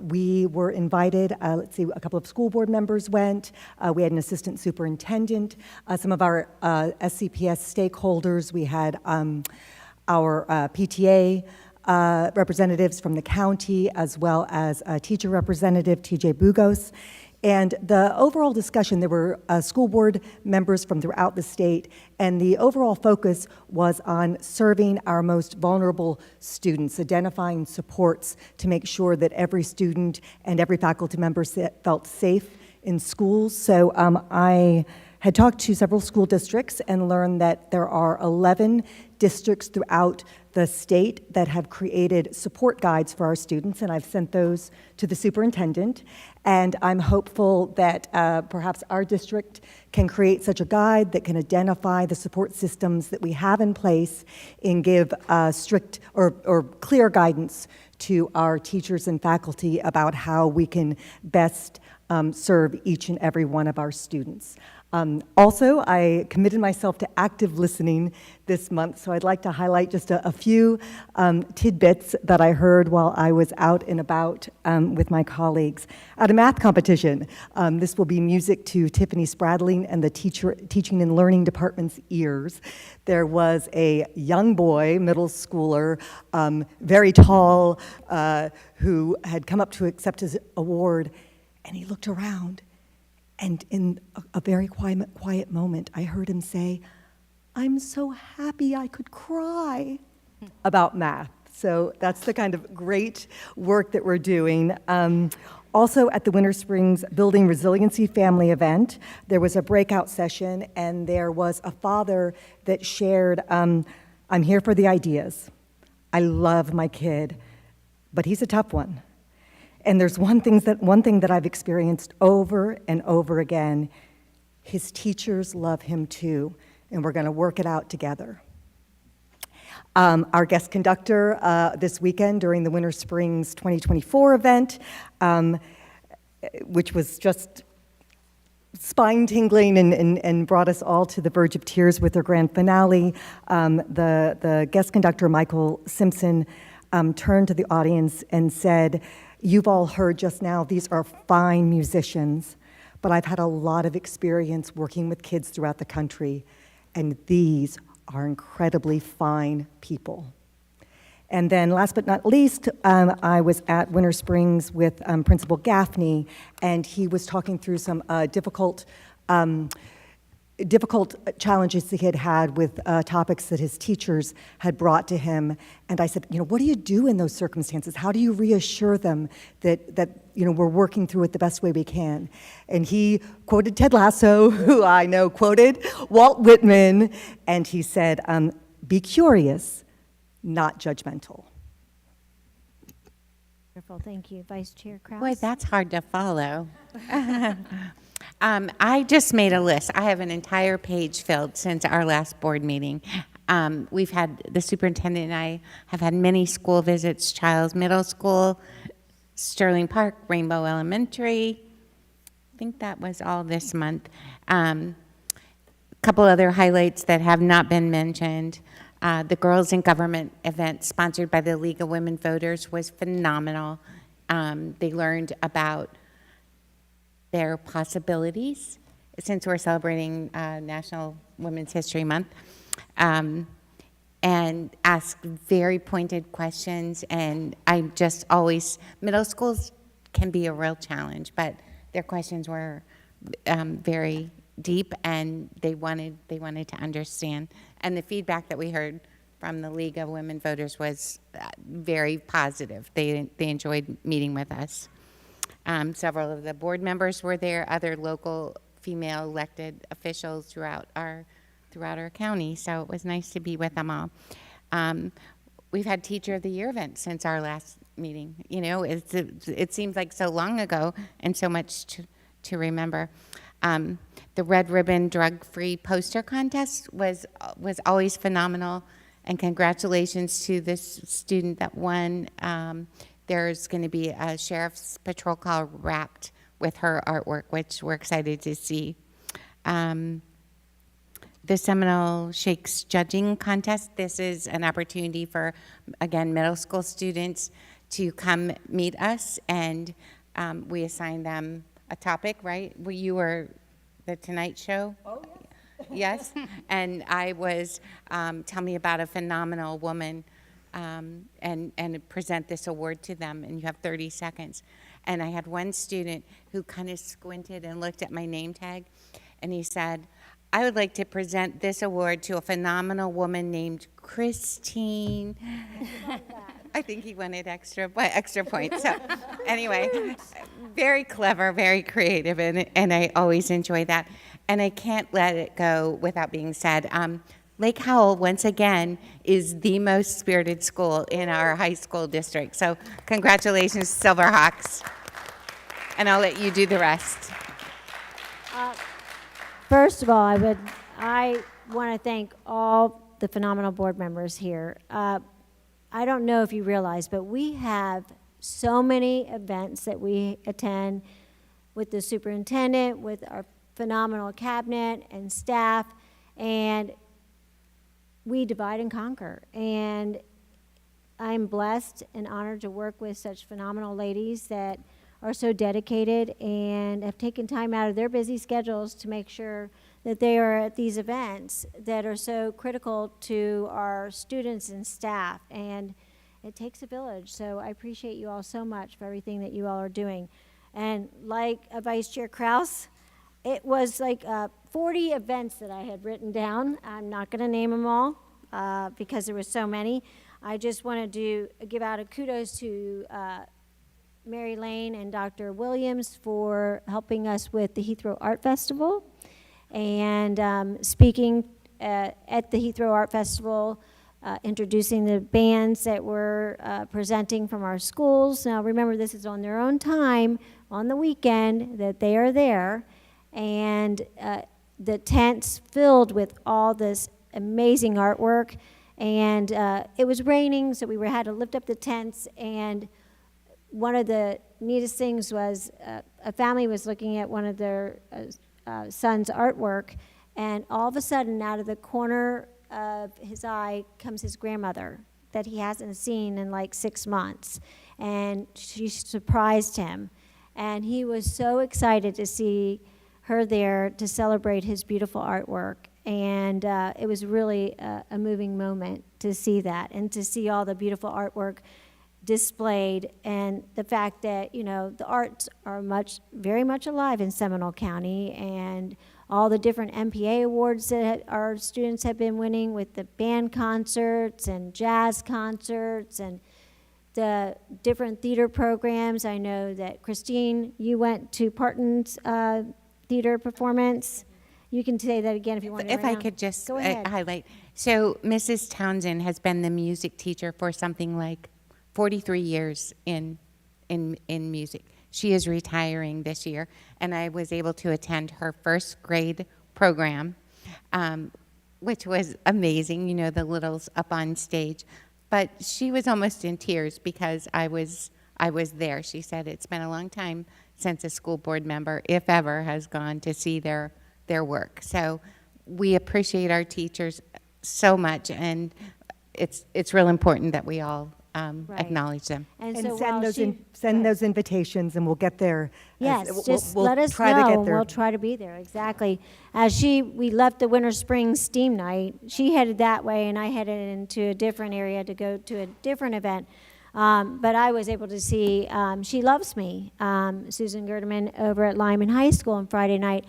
We were invited, a couple of school board members went. We had an assistant superintendent, some of our SCPS stakeholders. We had our PTA representatives from the county, as well as a teacher representative, TJ Bugos. And the overall discussion, there were school board members from throughout the state, and the overall focus was on serving our most vulnerable students, identifying supports to make sure that every student and every faculty member felt safe in schools. So I had talked to several school districts and learned that there are 11 districts throughout the state that have created support guides for our students, and I've sent those to the superintendent. And I'm hopeful that perhaps our district can create such a guide that can identify the support systems that we have in place and give strict or clear guidance to our teachers and faculty about how we can best serve each and every one of our students. Also, I committed myself to active listening this month, so I'd like to highlight just a few tidbits that I heard while I was out and about with my colleagues. At a math competition, this will be music to Tiffany Spradling and the Teaching and Learning Department's ears. There was a young boy, middle schooler, very tall, who had come up to accept his award, and he looked around. And in a very quiet moment, I heard him say, "I'm so happy I could cry," about math. So that's the kind of great work that we're doing. Also at the Winter Springs Building Resiliency Family event, there was a breakout session, and there was a father that shared, "I'm here for the ideas. I love my kid, but he's a tough one. And there's one thing that I've experienced over and over again. His teachers love him too, and we're going to work it out together." Our guest conductor this weekend during the Winter Springs 2024 event, which was just spine-tingling and brought us all to the verge of tears with their grand finale. The guest conductor, Michael Simpson, turned to the audience and said, "You've all heard just now, these are fine musicians, but I've had a lot of experience working with kids throughout the country, and these are incredibly fine people." And then last but not least, I was at Winter Springs with Principal Gaffney, and he was talking through some difficult challenges he had had with topics that his teachers had brought to him. And I said, what do you do in those circumstances? How do you reassure them that we're working through it the best way we can? And he quoted Ted Lasso, who I know quoted Walt Whitman, and he said, "Be curious, not judgmental." Wonderful, thank you. Vice Chair Krause? Boy, that's hard to follow. I just made a list. I have an entire page filled since our last board meeting. We've had, the superintendent and I have had many school visits, Childs Middle School, Sterling Park, Rainbow Elementary. I think that was all this month. A couple other highlights that have not been mentioned. The Girls in Government event sponsored by the League of Women Voters was phenomenal. They learned about their possibilities since we're celebrating National Women's History Month, and asked very pointed questions. And I just always, middle schools can be a real challenge, but their questions were very deep, and they wanted to understand. And the feedback that we heard from the League of Women Voters was very positive. They enjoyed meeting with us. Several of the board members were there, other local female elected officials throughout our county, so it was nice to be with them all. We've had Teacher of the Year events since our last meeting. It seems like so long ago and so much to remember. The Red Ribbon Drug-Free Poster Contest was always phenomenal, and congratulations to this student that won. There's going to be a sheriff's patrol car wrapped with her artwork, which we're excited to see. The Seminole Shakes Judging Contest, this is an opportunity for, again, middle school students to come meet us, and we assign them a topic, right? You were the Tonight Show? Oh, yes. Yes, and I was, tell me about a phenomenal woman, and present this award to them, and you have 30 seconds. And I had one student who kind of squinted and looked at my name tag, and he said, "I would like to present this award to a phenomenal woman named Christine." I think he wanted extra points. So anyway, very clever, very creative, and I always enjoy that. And I can't let it go without being said. Lake Howell, once again, is the most spirited school in our high school district. So congratulations, Silverhawks. And I'll let you do the rest. First of all, I want to thank all the phenomenal board members here. I don't know if you realize, but we have so many events that we attend with the superintendent, with our phenomenal cabinet and staff, and we divide and conquer. And I'm blessed and honored to work with such phenomenal ladies that are so dedicated and have taken time out of their busy schedules to make sure that they are at these events that are so critical to our students and staff. And it takes a village. So I appreciate you all so much for everything that you all are doing. And like Vice Chair Krause, it was like 40 events that I had written down. I'm not going to name them all because there were so many. I just wanted to give out a kudos to Mary Lane and Dr. Williams for helping us with the Heathrow Art Festival and speaking at the Heathrow Art Festival, introducing the bands that were presenting from our schools. Now remember, this is on their own time, on the weekend that they are there, and the tents filled with all this amazing artwork. And it was raining, so we had to lift up the tents, and one of the neatest things was a family was looking at one of their son's artwork, and all of a sudden, out of the corner of his eye comes his grandmother that he hasn't seen in like 6 months, and she surprised him, and he was so excited to see her there to celebrate his beautiful artwork. And it was really a moving moment to see that and to see all the beautiful artwork displayed, and the fact that, you know, the arts are very much alive in Seminole County, and all the different MPA awards that our students have been winning with the band concerts and jazz concerts and the different theater programs. I know that Christine, you went to Parton's theater performance. You can say that again if you want to. If I could just Go ahead. highlight. So Mrs. Townsend has been the music teacher for something like 43 years in music. She is retiring this year, and I was able to attend her first grade program, which was amazing, you know, the littles up on stage. But she was almost in tears because I was there. She said it's been a long time since a school board member, if ever, has gone to see their work. So we appreciate our teachers so much, and it's real important that we all acknowledge them. And And so send while those she- send those invitations, and we'll get there. Yes, we'll- just we'll let us try to know, get and there. we'll try to be there, exactly. As we left the Winter Spring STEAM Night, she headed that way, and I headed into a different area to go to a different event. But I was able to see She Loves Me, Susan Gerdeman over at Lyman High School on Friday night.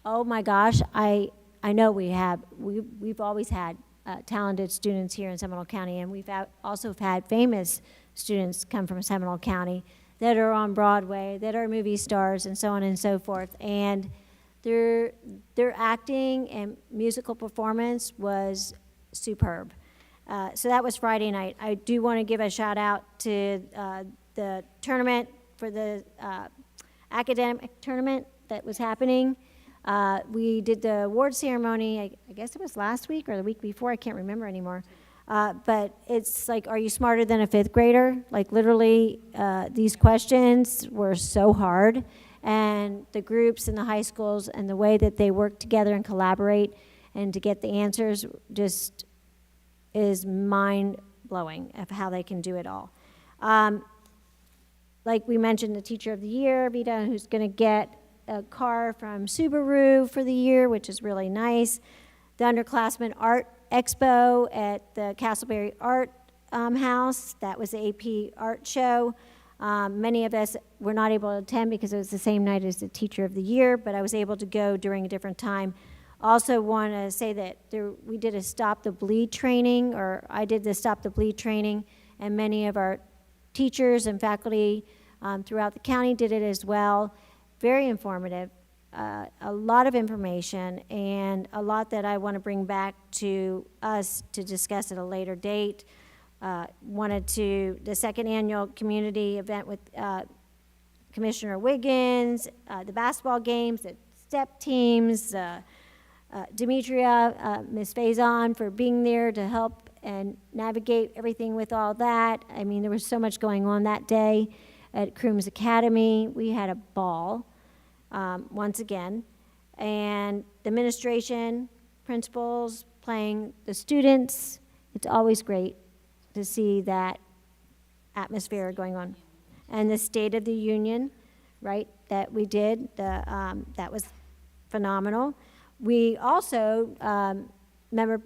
Oh my gosh, I know we've always had talented students here in Seminole County, and we've also had famous students come from Seminole County that are on Broadway, that are movie stars, and so on and so forth. And their acting and musical performance was superb. So that was Friday night. I do want to give a shout out to the tournament for the academic tournament that was happening. We did the award ceremony, I guess it was last week or the week before, I can't remember anymore. But it's like, are you smarter than a fifth grader? Like literally, these questions were so hard. And the groups in the high schools and the way that they work together and collaborate and to get the answers just is mind-blowing of how they can do it all. Like we mentioned, the Teacher of the Year, Vita, who's going to get a car from Subaru for the year, which is really nice. The Underclassmen Art Expo at the Castleberry Art House. That was the AP Art Show. Many of us were not able to attend because it was the same night as the Teacher of the Year, but I was able to go during a different time. Also want to say that we did a Stop the Bleed training, or I did the Stop the Bleed training, and many of our teachers and faculty throughout the county did it as well. Very informative, a lot of information, and a lot that I want to bring back to us to discuss at a later date. The second annual community event with Commissioner Wiggins, the basketball games, the step teams, Demetria, Ms. Faison for being there to help and navigate everything with all that. I mean, there was so much going on that day at Crooms Academy. We had a ball once again. And the administration, principals playing the students, it's always great to see that atmosphere going on. And the State of the Union, right, that we did, that was phenomenal. We also, remember,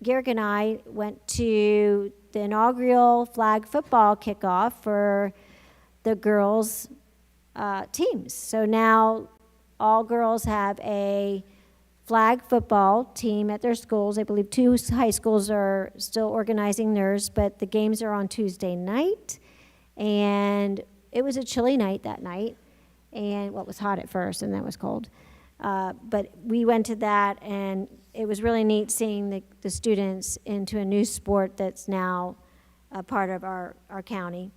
Garrick and I went to the inaugural flag football kickoff for the girls' teams. So now all girls have a flag football team at their schools. I believe 2 high schools are still organizing theirs, but the games are on Tuesday night. And it was a chilly night that night, and well, it was hot at first, and then it was cold. But we went to that, and it was really neat seeing the students into a new sport that's now a part of our county.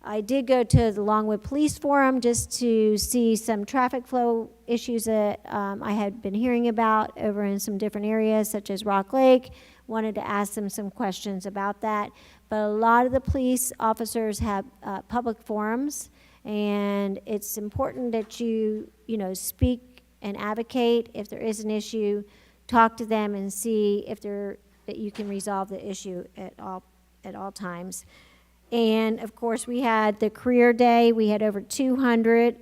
I did go to the Longwood Police Forum just to see some traffic flow issues that I had been hearing about over in some different areas, such as Rock Lake. Wanted to ask them some questions about that. But a lot of the police officers have public forums, and it's important that you speak and advocate. If there is an issue, talk to them and see if that you can resolve the issue at all times. And of course, we had the career day. We had over 200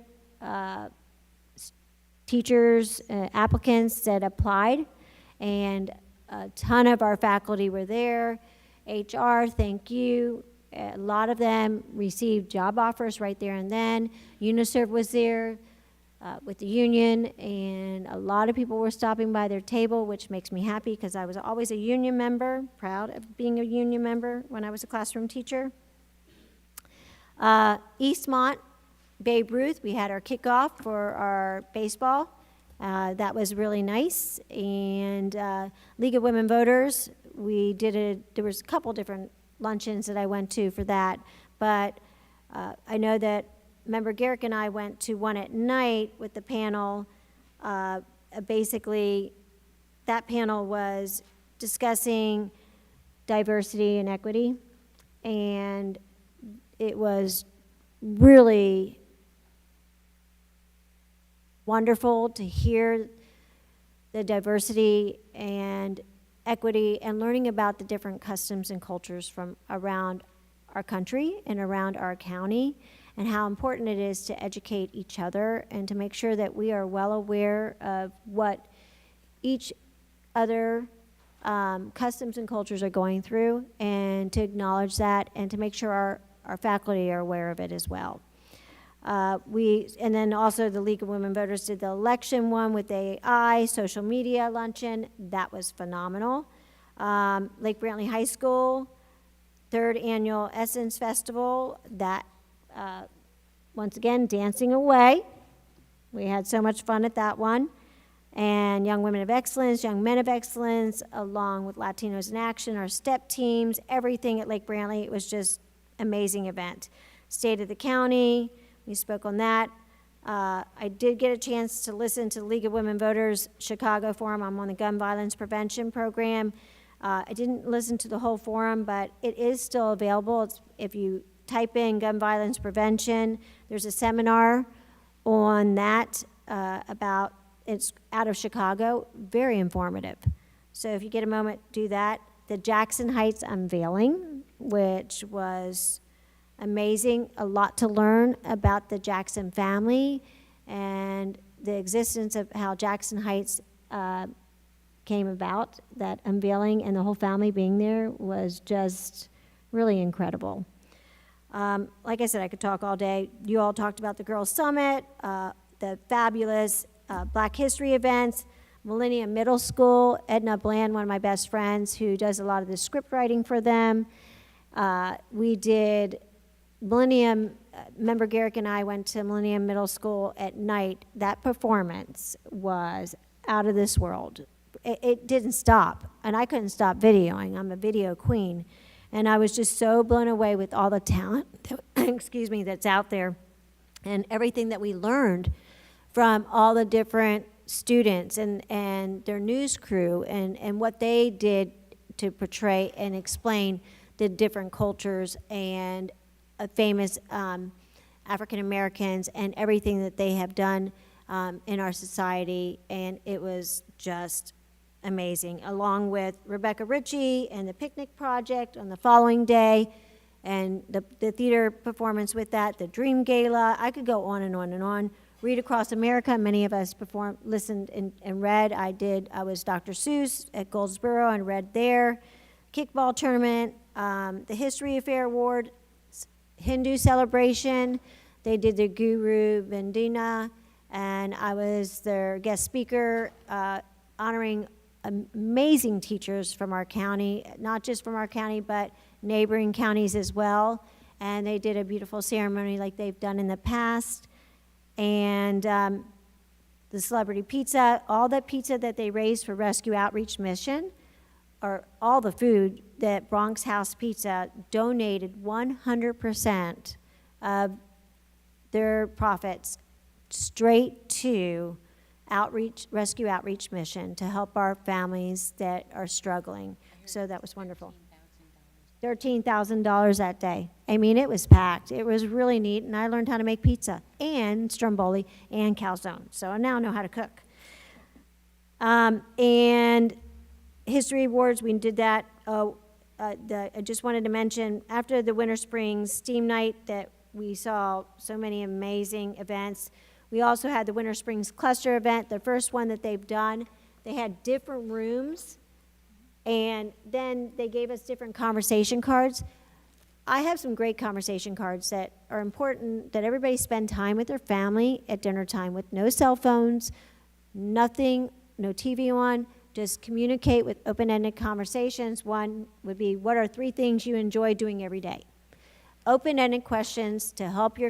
teachers, applicants that applied, and a ton of our faculty were there. HR, thank you. A lot of them received job offers right there and then. UNICEF was there with the union, and a lot of people were stopping by their table, which makes me happy because I was always a union member, proud of being a union member when I was a classroom teacher. Eastmont, Babe Ruth, we had our kickoff for our baseball. That was really nice. And League of Women Voters, there was a couple different luncheons that I went to for that. But I know that Member Garrick and I went to one at night with the panel. Basically, that panel was discussing diversity and equity. And it was really wonderful to hear the diversity and equity and learning about the different customs and cultures from around our country and around our county, and how important it is to educate each other and to make sure that we are well aware of what each other customs and cultures are going through, and to acknowledge that and to make sure our faculty are aware of it as well. And then also the League of Women Voters did the election one with AI, social media luncheon. That was phenomenal. Lake Brantley High School, 3rd Annual Essence Festival. That, once again, dancing away. We had so much fun at that one. And Young Women of Excellence, Young Men of Excellence, along with Latinos in Action, our STEP teams, everything at Lake Brantley. It was just amazing event. State of the County, we spoke on that. I did get a chance to listen to League of Women Voters Chicago Forum. I'm on the Gun Violence Prevention Program. I didn't listen to the whole forum, but it is still available. If you type in gun violence prevention, there's a seminar on that it's out of Chicago, very informative. So if you get a moment, do that. The Jackson Heights unveiling, which was amazing, a lot to learn about the Jackson family and the existence of how Jackson Heights came about. That unveiling and the whole family being there was just really incredible. Like I said, I could talk all day. You all talked about the Girls Summit, the fabulous Black History events, Millennium Middle School, Edna Bland, one of my best friends who does a lot of the script writing for them. We did Millennium, Member Garrick and I went to Millennium Middle School at night. That performance was out of this world. It didn't stop, and I couldn't stop videoing. I'm a video queen. And I was just so blown away with all the talent, excuse me, that's out there, and everything that we learned from all the different students and their news crew and what they did to portray and explain the different cultures and famous African Americans and everything that they have done in our society. And it was just amazing, along with Rebecca Ritchie and the Picnic Project on the following day, and the theater performance with that, the Dream Gala. I could go on and on and on. Read Across America, many of us listened and read. I was Dr. Seuss at Goldsboro and read there. Kickball tournament, the History Affair Award, Hindu celebration. They did the Guru Vandana, and I was their guest speaker, honoring amazing teachers from our county, not just from our county, but neighboring counties as well. And they did a beautiful ceremony like they've done in the past. And the celebrity pizza, all the pizza that they raised for Rescue Outreach Mission, or all the food that Bronx House Pizza donated 100% of their profits straight to Rescue Outreach Mission to help our families that are struggling. So that was wonderful. $13,000 that day. I mean, it was packed. It was really neat, and I learned how to make pizza and stromboli and calzone. So I now know how to cook. And History Awards, we did that. I just wanted to mention, after the Winter Springs Steam Night, that we saw so many amazing events. We also had the Winter Springs Cluster event, the first one that they've done. They had different rooms, and then they gave us different conversation cards. I have some great conversation cards that are important, that everybody spend time with their family at dinner time with no cell phones, nothing, no TV on, just communicate with open-ended conversations. One would be, what are 3 things you enjoy doing every day? Open-ended questions to help your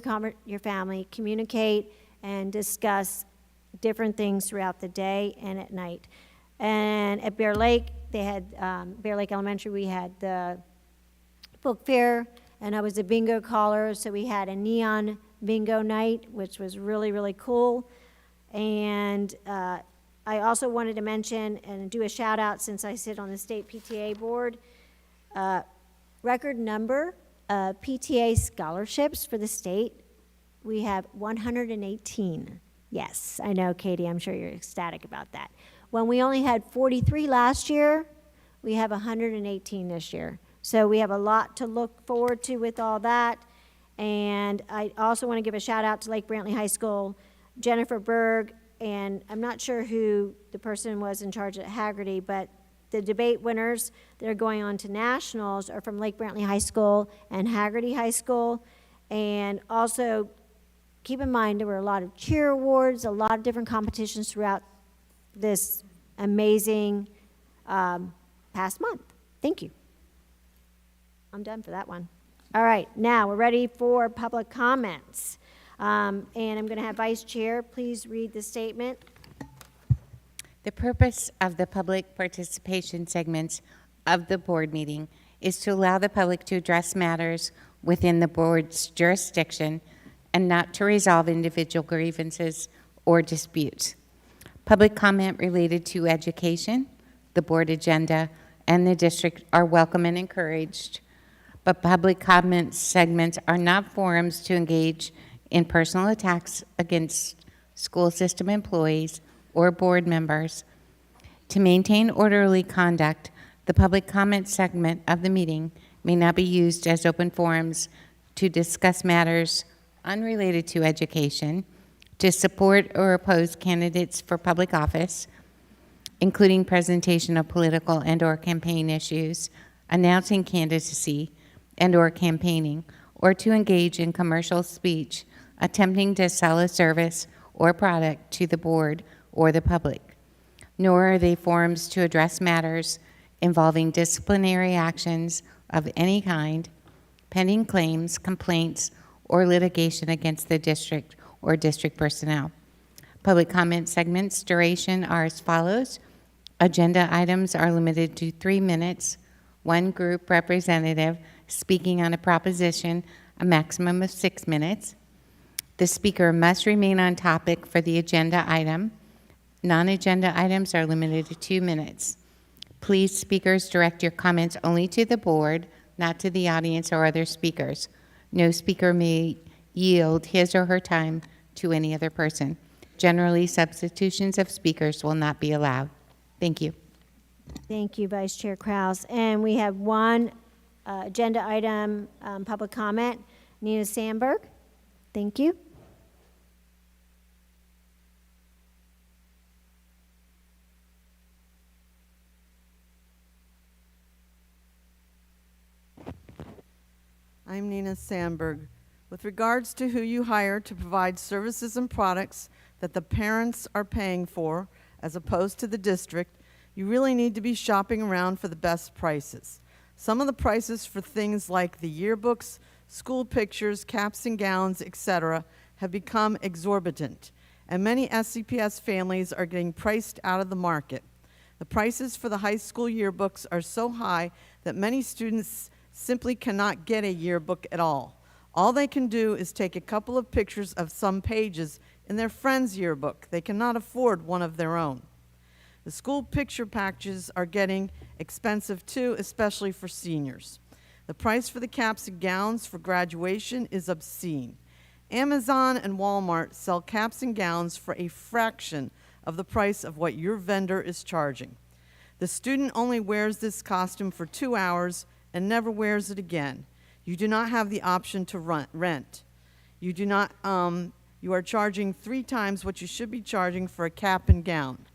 family communicate and discuss different things throughout the day and at night. And at Bear Lake, they had, Bear Lake Elementary, we had the book fair, and I was a bingo caller, so we had a neon bingo night, which was really, really cool. And I also wanted to mention and do a shout out, since I sit on the state PTA board, record number of PTA scholarships for the state. We have 118. Yes, I know, Katie, I'm sure you're ecstatic about that. When we only had 43 last year, we have 118 this year. So we have a lot to look forward to with all that. And I also want to give a shout out to Lake Brantley High School, Jennifer Berg, and I'm not sure who the person was in charge at Haggerty, but the debate winners that are going on to nationals are from Lake Brantley High School and Haggerty High School. And also, keep in mind, there were a lot of cheer awards, a lot of different competitions throughout this amazing past month. Thank you. I'm done for that one. All right, now we're ready for public comments. And I'm going to have Vice Chair please read the statement. The purpose of the public participation segments of the board meeting is to allow the public to address matters within the board's jurisdiction and not to resolve individual grievances or disputes. Public comment related to education, the board agenda, and the district are welcome and encouraged, but public comment segments are not forums to engage in personal attacks against school system employees or board members. To maintain orderly conduct, the public comment segment of the meeting may not be used as open forums to discuss matters unrelated to education, to support or oppose candidates for public office, including presentation of political and/or campaign issues, announcing candidacy and/or campaigning, or to engage in commercial speech attempting to sell a service or product to the board or the public. Nor are they forums to address matters involving disciplinary actions of any kind, pending claims, complaints, or litigation against the district or district personnel. Public comment segments duration are as follows. Agenda items are limited to 3 minutes. One group representative speaking on a proposition, a maximum of 6 minutes. The speaker must remain on topic for the agenda item. Non-agenda items are limited to 2 minutes. Please, speakers, direct your comments only to the board, not to the audience or other speakers. No speaker may yield his or her time to any other person. Generally, substitutions of speakers will not be allowed. Thank you. Thank you, Vice Chair Kraus. And we have one agenda item, public comment. Nina Sandberg. Thank you. I'm Nina Sandberg. With regards to who you hire to provide services and products that the parents are paying for, as opposed to the district, you really need to be shopping around for the best prices. Some of the prices for things like the yearbooks, school pictures, caps and gowns, etc., have become exorbitant, and many SCPS families are getting priced out of the market. The prices for the high school yearbooks are so high that many students simply cannot get a yearbook at all. All they can do is take a couple of pictures of some pages in their friend's yearbook. They cannot afford one of their own. The school picture packages are getting expensive too, especially for seniors. The price for the caps and gowns for graduation is obscene. Amazon and Walmart sell caps and gowns for a fraction of the price of what your vendor is charging. The student only wears this costume for 2 hours and never wears it again. You do not have the option to rent. You do not, you are charging 3 times what you should be charging for a cap and gown.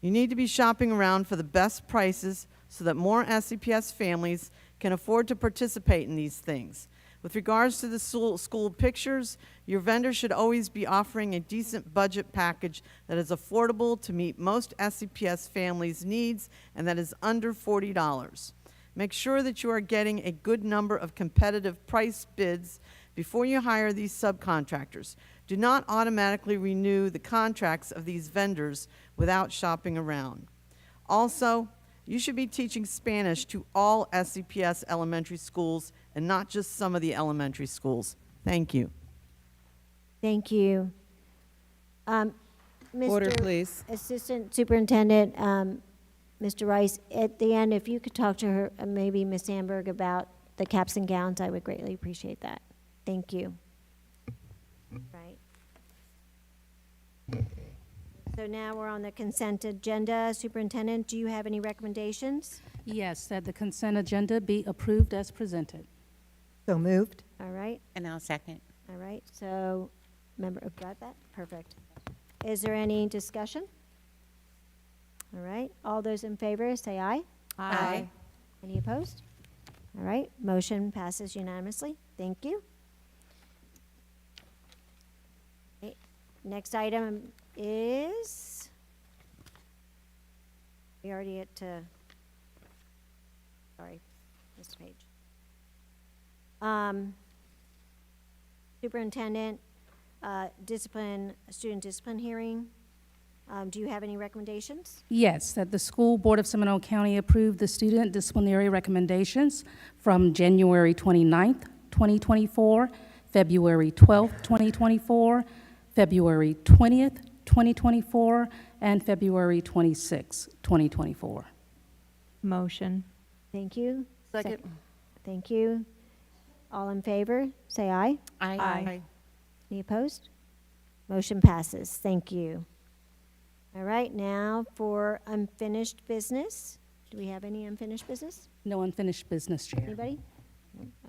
You need to be shopping around for the best prices so that more SCPS families can afford to participate in these things. With regards to the school pictures, your vendor should always be offering a decent budget package that is affordable to meet most SCPS families' needs and that is under $40. Make sure that you are getting a good number of competitive price bids before you hire these subcontractors. Do not automatically renew the contracts of these vendors without shopping around. Also, you should be teaching Spanish to all SCPS elementary schools and not just some of the elementary schools. Thank you. Thank you. Order, Mr. please. Assistant Superintendent, Mr. Rice, at the end, if you could talk to her, maybe Ms. Sandberg, about the caps and gowns, I would greatly appreciate that. Thank you. Right. So now we're on the consent agenda. Superintendent, do you have any recommendations? Yes, that the consent agenda be approved as presented. So moved. All right. And I'll second. All right. So, got that? Perfect. Is there any discussion? All right. All those in favor, say aye. Aye. Any opposed? All right. Motion passes unanimously. Thank you. Okay. Next item is, we already at, sorry, missed page. Superintendent, student discipline hearing. Do you have any recommendations? Yes, that the School Board of Seminole County approve the student disciplinary recommendations from January 29th, 2024, February 12th, 2024, February 20th, 2024, and February 26th, 2024. Motion. Thank you. Second. Thank you. All in favor, say aye. Aye. Any opposed? Motion passes. Thank you. All right, now for unfinished business. Do we have any unfinished business? No unfinished business, Chair. Anybody?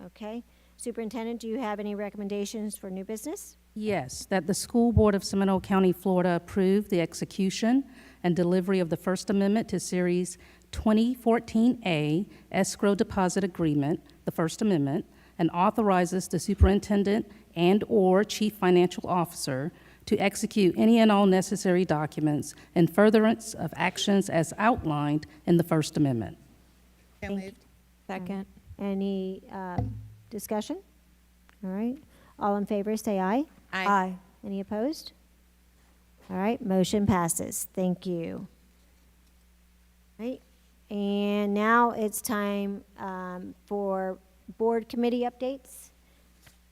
Okay. Superintendent, do you have any recommendations for new business? Yes, that the School Board of Seminole County, Florida approve the execution and delivery of the First Amendment to Series 2014A Escrow Deposit Agreement, the First Amendment, and authorizes the superintendent and/or chief financial officer to execute any and all necessary documents in furtherance of actions as outlined in the First Amendment. So moved. Second. Any discussion? All right. All in favor, say aye. Aye. Any opposed? All right, motion passes. Thank you. Right. And now it's time for board committee updates.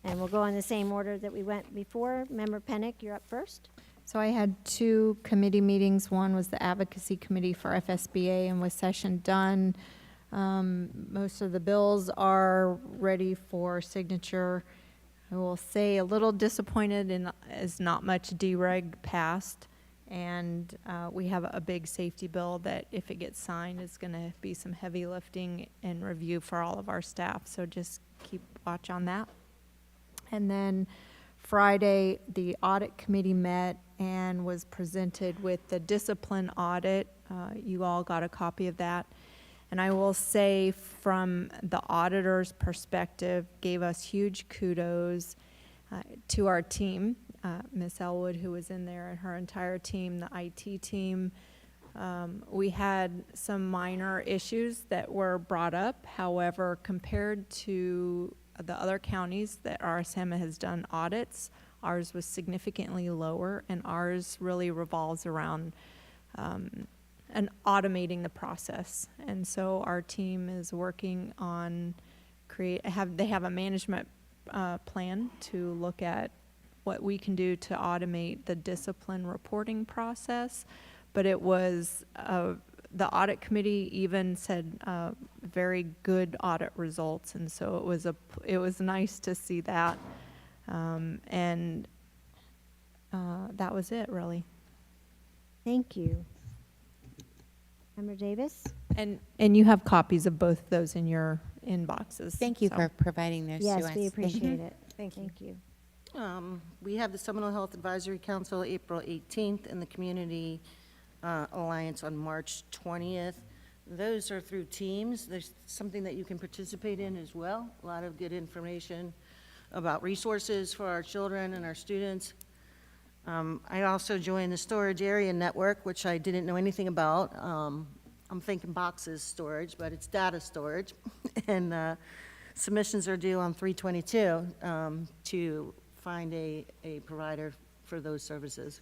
And we'll go in the same order that we went before. Member Pennick, you're up first. So I had 2 committee meetings. One was the advocacy committee for FSBA, and with session done, most of the bills are ready for signature. I will say a little disappointed in as not much dereg passed, and we have a big safety bill that if it gets signed is going to be some heavy lifting and review for all of our staff, so just keep watch on that. And then Friday, the audit committee met and was presented with the discipline audit. You all got a copy of that. And I will say from the auditor's perspective, gave us huge kudos to our team, Ms. Elwood, who was in there, and her entire team, the IT team. We had some minor issues that were brought up. However, compared to the other counties that RSM has done audits, ours was significantly lower, and ours really revolves around and automating the process. And so our team is working on they have a management plan to look at what we can do to automate the discipline reporting process. But it was, the audit committee even said very good audit results. And so it was nice to see that. And that was it, really. Thank you. Member Davis? And you have copies of both of those in your inboxes. Thank you so. for providing those to us. Yes, we appreciate it. Thank you. Thank you. We have the Seminole Health Advisory Council April 18th and the Community Alliance on March 20th. Those are through teams. There's something that you can participate in as well. A lot of good information about resources for our children and our students. I also joined the Storage Area Network, which I didn't know anything about. I'm thinking boxes storage, but it's data storage. And submissions are due on 3/22 to find a provider for those services.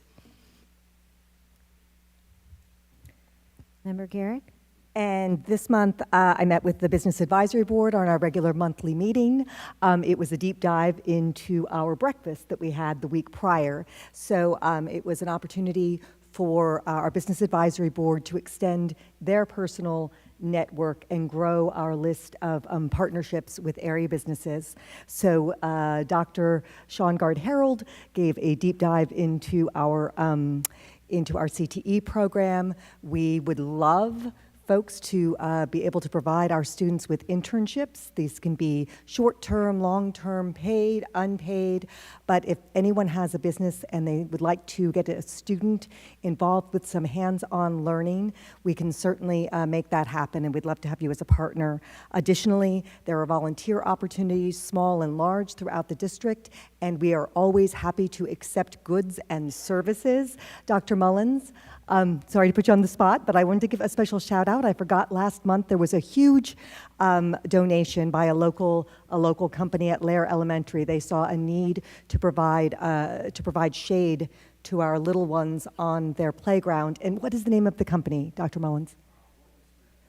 Member Garrick? And this month, I met with the Business Advisory Board on our regular monthly meeting. It was a deep dive into our breakfast that we had the week prior. So it was an opportunity for our Business Advisory Board to extend their personal network and grow our list of partnerships with area businesses. So Dr. Sean Gard-Harold gave a deep dive into our CTE program. We would love folks to be able to provide our students with internships. These can be short-term, long-term, paid, unpaid, but if anyone has a business and they would like to get a student involved with some hands-on learning, we can certainly make that happen, and we'd love to have you as a partner. Additionally, there are volunteer opportunities, small and large, throughout the district, and we are always happy to accept goods and services. Dr. Mullins, sorry to put you on the spot, but I wanted to give a special shout out. I forgot last month there was a huge donation by a local company at Lair Elementary. They saw a need to provide shade to our little ones on their playground. And what is the name of the company, Dr. Mullins?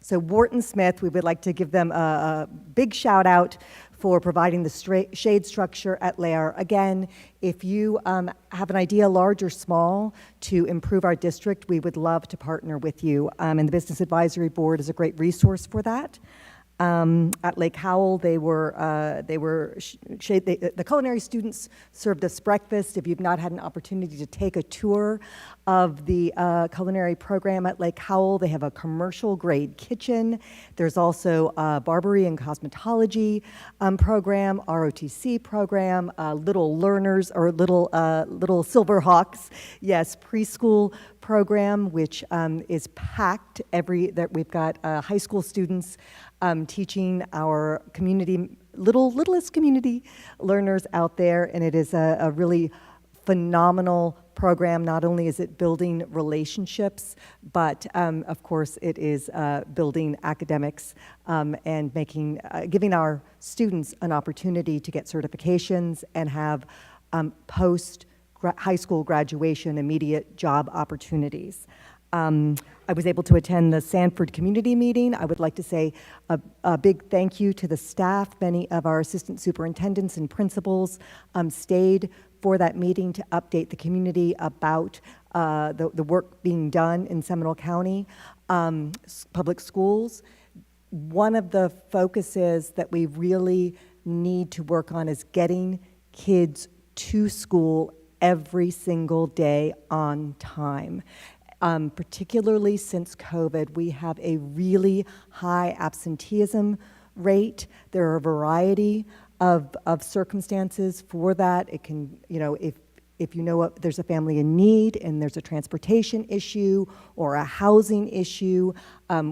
So Wharton Smith, we would like to give them a big shout out for providing the shade structure at Lair. Again, if you have an idea, large or small, to improve our district, we would love to partner with you. And the Business Advisory Board is a great resource for that. At Lake Howell, the culinary students served us breakfast. If you've not had an opportunity to take a tour of the culinary program at Lake Howell, they have a commercial-grade kitchen. There's also a Barbery and Cosmetology program, ROTC program, Little Learners, or Little Silver Hawks, yes, preschool program, which is packed. We've got high school students teaching our littlest community learners out there, and it is a really phenomenal program. Not only is it building relationships, but of course it is building academics and giving our students an opportunity to get certifications and have post-high school graduation immediate job opportunities. I was able to attend the Sanford community meeting. I would like to say a big thank you to the staff. Many of our assistant superintendents and principals stayed for that meeting to update the community about the work being done in Seminole County public schools. One of the focuses that we really need to work on is getting kids to school every single day on time. Particularly since COVID, we have a really high absenteeism rate. There are a variety of circumstances for that. It can, if there's a family in need and there's a transportation issue or a housing issue,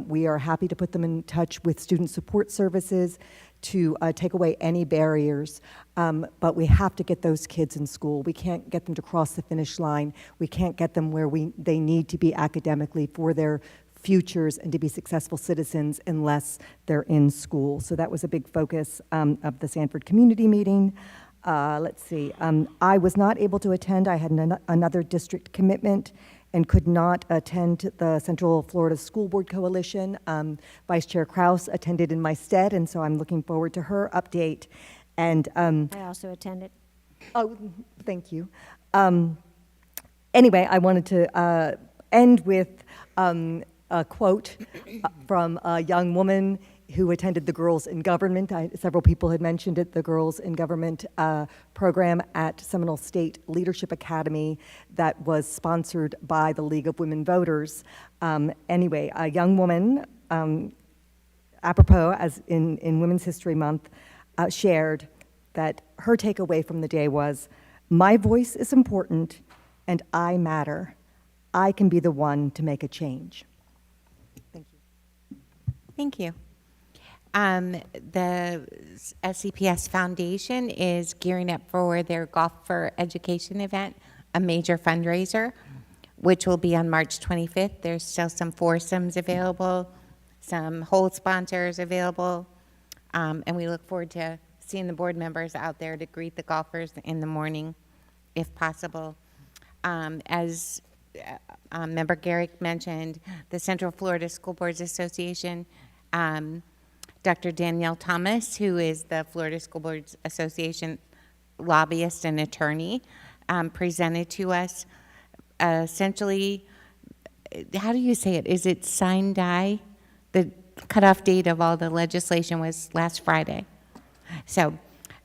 we are happy to put them in touch with student support services to take away any barriers, but we have to get those kids in school. We can't get them to cross the finish line. We can't get them where they need to be academically for their futures and to be successful citizens unless they're in school. So that was a big focus of the Sanford community meeting. Let's see, I was not able to attend. I had another district commitment and could not attend the Central Florida School Board Coalition. Vice Chair Kraus attended in my stead, and so I'm looking forward to her update. And I also attended. Oh, thank you. Anyway, I wanted to end with a quote from a young woman who attended the Girls in Government, several people had mentioned it, the Girls in Government program at Seminole State Leadership Academy that was sponsored by the League of Women Voters. Anyway, a young woman, apropos, as in Women's History Month, shared that her takeaway from the day was, "My voice is important and I matter. I can be the one to make a change." Thank you. Thank you. The SCPS Foundation is gearing up for their Golf for Education event, a major fundraiser, which will be on March 25th. There's still some foursomes available, some whole sponsors available, and we look forward to seeing the board members out there to greet the golfers in the morning, if possible. As Member Garrick mentioned, the Central Florida School Boards Association, Dr. Danielle Thomas, who is the Florida School Boards Association lobbyist and attorney, presented to us essentially, how do you say it? Is it sine die? The cutoff date of all the legislation was last Friday. So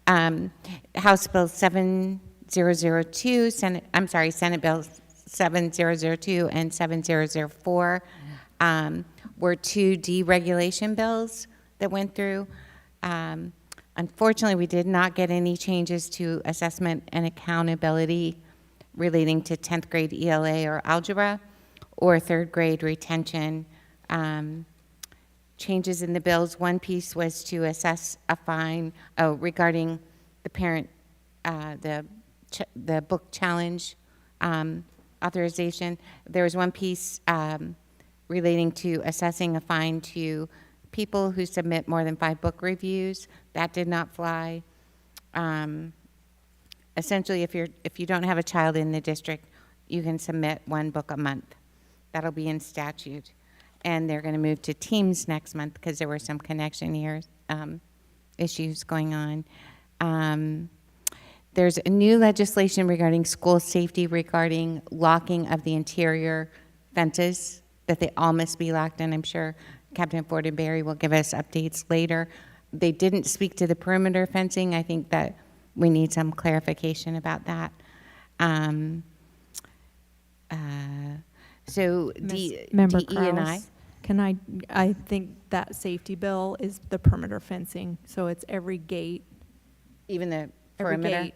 House Bill 7002, Senate Bill 7002 and 7004 were two deregulation bills that went through. Unfortunately, we did not get any changes to assessment and accountability relating to 10th grade ELA or algebra or 3rd grade retention. Changes in the bills, one piece was to assess a fine regarding the parent, the book challenge authorization. There was one piece relating to assessing a fine to people who submit more than 5 book reviews. That did not fly. Essentially, if you don't have a child in the district, you can submit 1 book a month. That'll be in statute. And they're going to move to teams next month because there were some connection years issues going on. There's a new legislation regarding school safety regarding locking of the interior fences, that they all must be locked, and I'm sure Captain Fortenberry will give us updates later. They didn't speak to the perimeter fencing. I think that we need some clarification about that. So Member DE&I. Can I think that safety bill is the perimeter fencing, so it's every gate. Even the perimeter?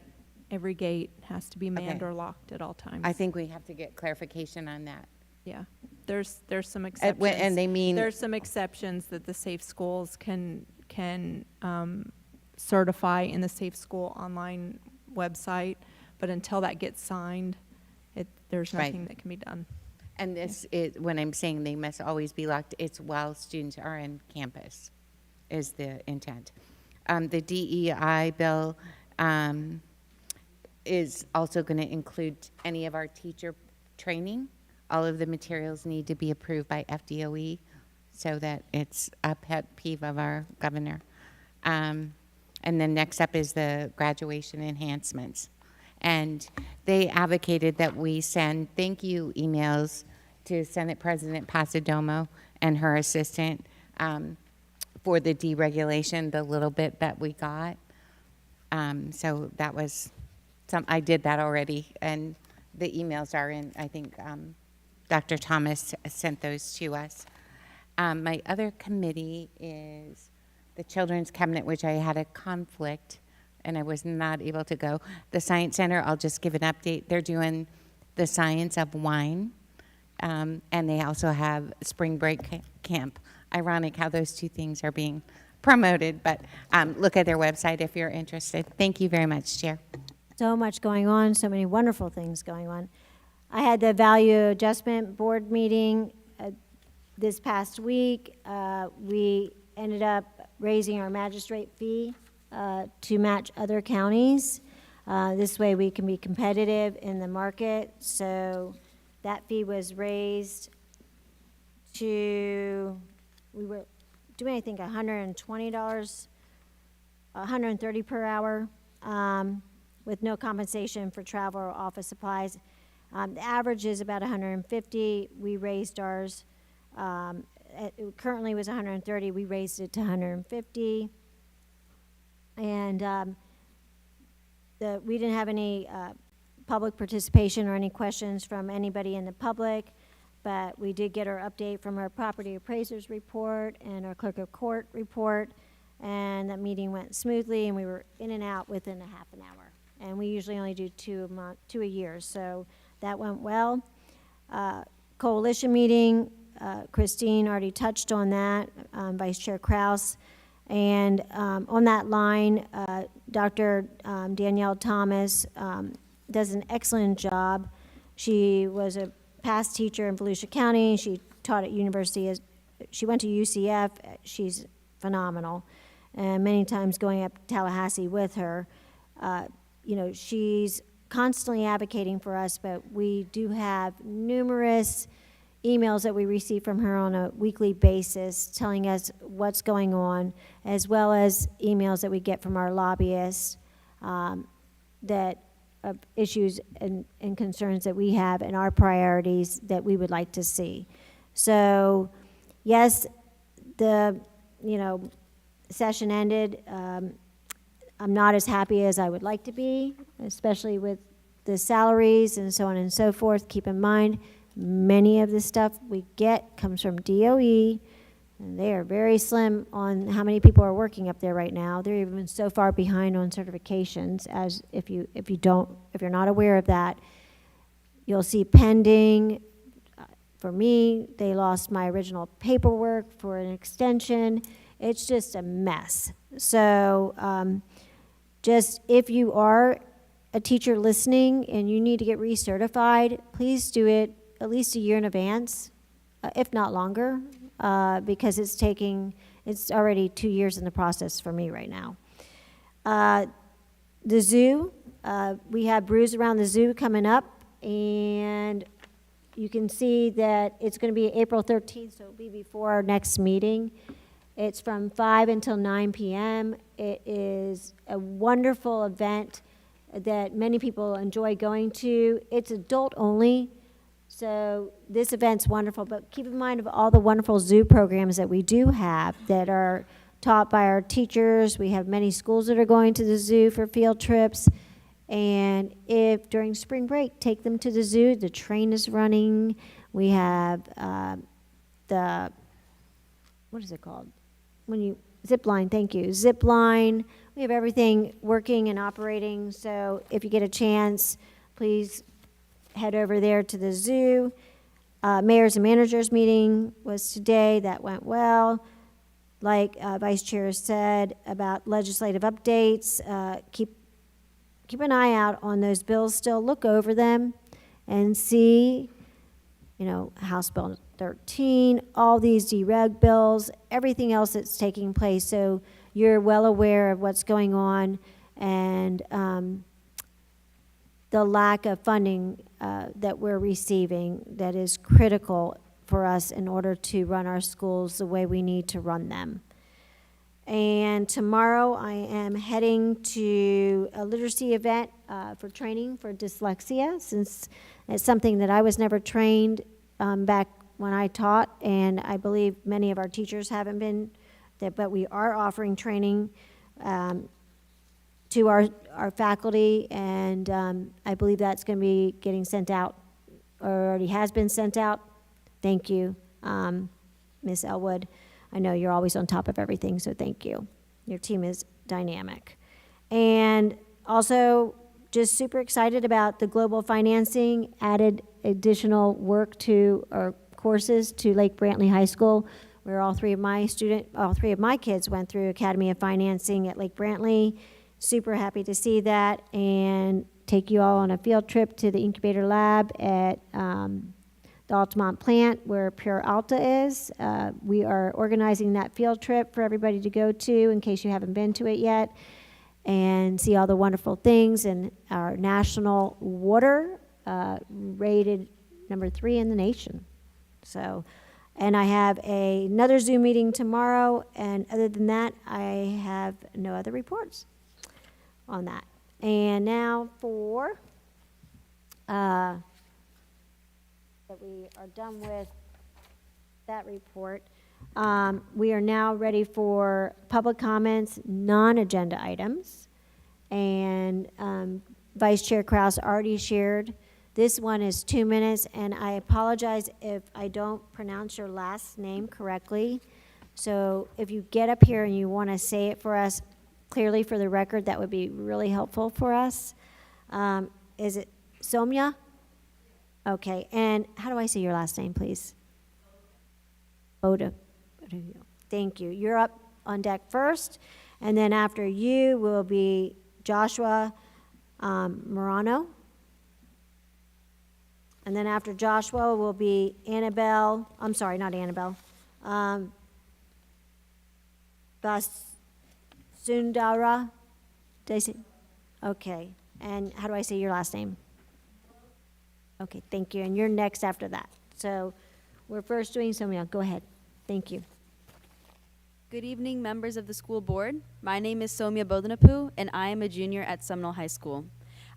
Every gate has to be manned Okay. or locked at all times. I think we have to get clarification on that. Yeah, there's some exceptions. And they mean. There's some exceptions that the Safe Schools can certify in the Safe School online website, but until that gets signed, there's Right. nothing that can be done. And this is, when I'm saying they must always be locked, it's while students are in campus, is the intent. The DEI bill is also going to include any of our teacher training. All of the materials need to be approved by FDOE so that it's a pet peeve of our governor. And then next up is the graduation enhancements. And they advocated that we send thank you emails to Senate President Pasadomo and her assistant for the deregulation, the little bit that we got. So that was I did that already, and the emails are in, I think Dr. Thomas sent those to us. My other committee is the Children's Cabinet, which I had a conflict and I was not able to go. The Science Center, I'll just give an update. They're doing the science of wine, and they also have spring break camp. Ironic how those two things are being promoted, but look at their website if you're interested. Thank you very much, Chair. So much going on, so many wonderful things going on. I had the Value Adjustment Board meeting this past week. We ended up raising our magistrate fee to match other counties. This way we can be competitive in the market. So that fee was raised to, we were doing, I think, $120, $130 per hour, with no compensation for travel or office supplies. The average is about $150. We raised ours it currently was 130, we raised it to 150. And we didn't have any public participation or any questions from anybody in the public, but we did get our update from our property appraisers report and our clerk of court report, and that meeting went smoothly, and we were in and out within a half an hour. And we usually only do two a year, so that went well. Coalition meeting, Christine already touched on that, Vice Chair Kraus. And on that line, Dr. Danielle Thomas does an excellent job. She was a past teacher in Volusia County. She taught at she went to UCF. She's phenomenal. And many times going up to Tallahassee with her. You know, she's constantly advocating for us, but we do have numerous emails that we receive from her on a weekly basis telling us what's going on, as well as emails that we get from our lobbyists that issues and concerns that we have and our priorities that we would like to see. So, yes, the session ended. I'm not as happy as I would like to be, especially with the salaries and so on and so forth. Keep in mind, many of the stuff we get comes from DOE, and they are very slim on how many people are working up there right now. They're even so far behind on certifications, as if you're not aware of that, you'll see pending. For me, they lost my original paperwork for an extension. It's just a mess. So just if you are a teacher listening and you need to get recertified, please do it at least a year in advance, if not longer, because it's already 2 years in the process for me right now. The zoo, we have Brews Around the Zoo coming up, and you can see that it's going to be April 13th, so it'll be before our next meeting. It's from 5 until 9 p.m. It is a wonderful event that many people enjoy going to. It's adult only, so this event's wonderful, but keep in mind of all the wonderful zoo programs that we do have that are taught by our teachers. We have many schools that are going to the zoo for field trips, and if during spring break, take them to the zoo. The train is running. We have what is it called? Zip line, thank you. Zip line. We have everything working and operating, so if you get a chance, please head over there to the zoo. Mayors and managers meeting was today. That went well. Like Vice Chair said about legislative updates, keep an eye out on those bills still. Look over them and see, House Bill 13, all these dereg bills, everything else that's taking place, so you're well aware of what's going on and the lack of funding that we're receiving that is critical for us in order to run our schools the way we need to run them. And tomorrow I am heading to a literacy event for training for dyslexia, since it's something that I was never trained back when I taught, and I believe many of our teachers haven't been, but we are offering training to our faculty, and I believe that's going to be getting sent out, or already has been sent out. Thank you, Ms. Elwood. I know you're always on top of everything, so thank you. Your team is dynamic. And also, just super excited about the global financing, added additional work to our courses to Lake Brantley High School, where all three of my kids went through Academy of Financing at Lake Brantley. Super happy to see that, and take you all on a field trip to the incubator lab at the Altamont plant where Pure Alta is. We are organizing that field trip for everybody to go to in case you haven't been to it yet, and see all the wonderful things, and our national water rated number 3 in the nation. So, and I have another Zoom meeting tomorrow, and other than that, I have no other reports on that. And now for that we are done with that report. We are now ready for public comments, non-agenda items. And Vice Chair Kraus already shared. This one is 2 minutes, and I apologize if I don't pronounce your last name correctly. So if you get up here and you want to say it for us clearly for the record, that would be really helpful for us. Is it Somya? Okay, and how do I say your last name, please? Oda. Thank you. You're up on deck first, and then after you will be Joshua Morano. And then after Joshua will be Annabelle, I'm sorry, not Annabelle, Basundara. Did I say? Okay, and how do I say your last name? Okay, thank you, and you're next after that. So we're first doing Somya. Go ahead. Thank you. Good evening, members of the school board. My name is Somya Bodanapu, and I am a junior at Seminole High School.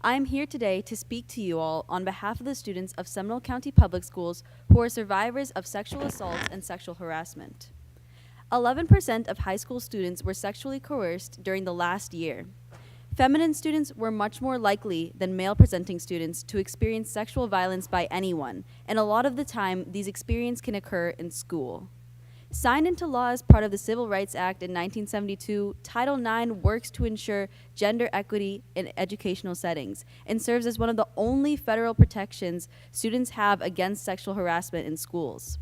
I am here today to speak to you all on behalf of the students of Seminole County Public Schools who are survivors of sexual assault and sexual harassment. 11% of high school students were sexually coerced during the last year. Feminine students were much more likely than male-presenting students to experience sexual violence by anyone, and a lot of the time, these experiences can occur in school. Signed into law as part of the Civil Rights Act in 1972, Title IX works to ensure gender equity in educational settings and serves as one of the only federal protections students have against sexual harassment in schools.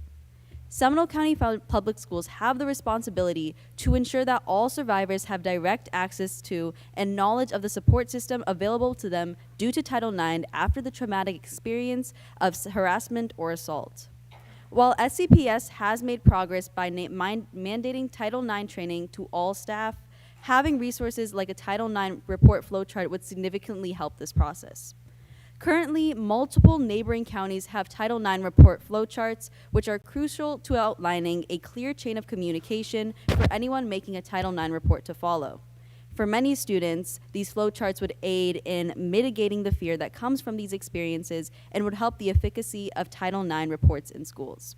Seminole County Public Schools have the responsibility to ensure that all survivors have direct access to and knowledge of the support system available to them due to Title IX after the traumatic experience of harassment or assault. While SCPS has made progress by mandating Title IX training to all staff, having resources like a Title IX report flowchart would significantly help this process. Currently, multiple neighboring counties have Title IX report flowcharts, which are crucial to outlining a clear chain of communication for anyone making a Title IX report to follow. For many students, these flowcharts would aid in mitigating the fear that comes from these experiences and would help the efficacy of Title IX reports in schools.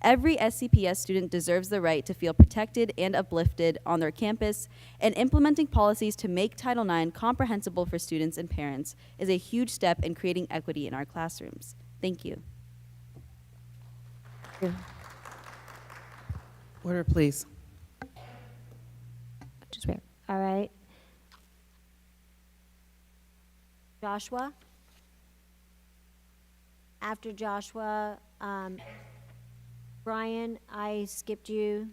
Every SCPS student deserves the right to feel protected and uplifted on their campus, and implementing policies to make Title IX comprehensible for students and parents is a huge step in creating equity in our classrooms. Thank you. Order, please. All right. Joshua? After Joshua, Brian, I skipped you,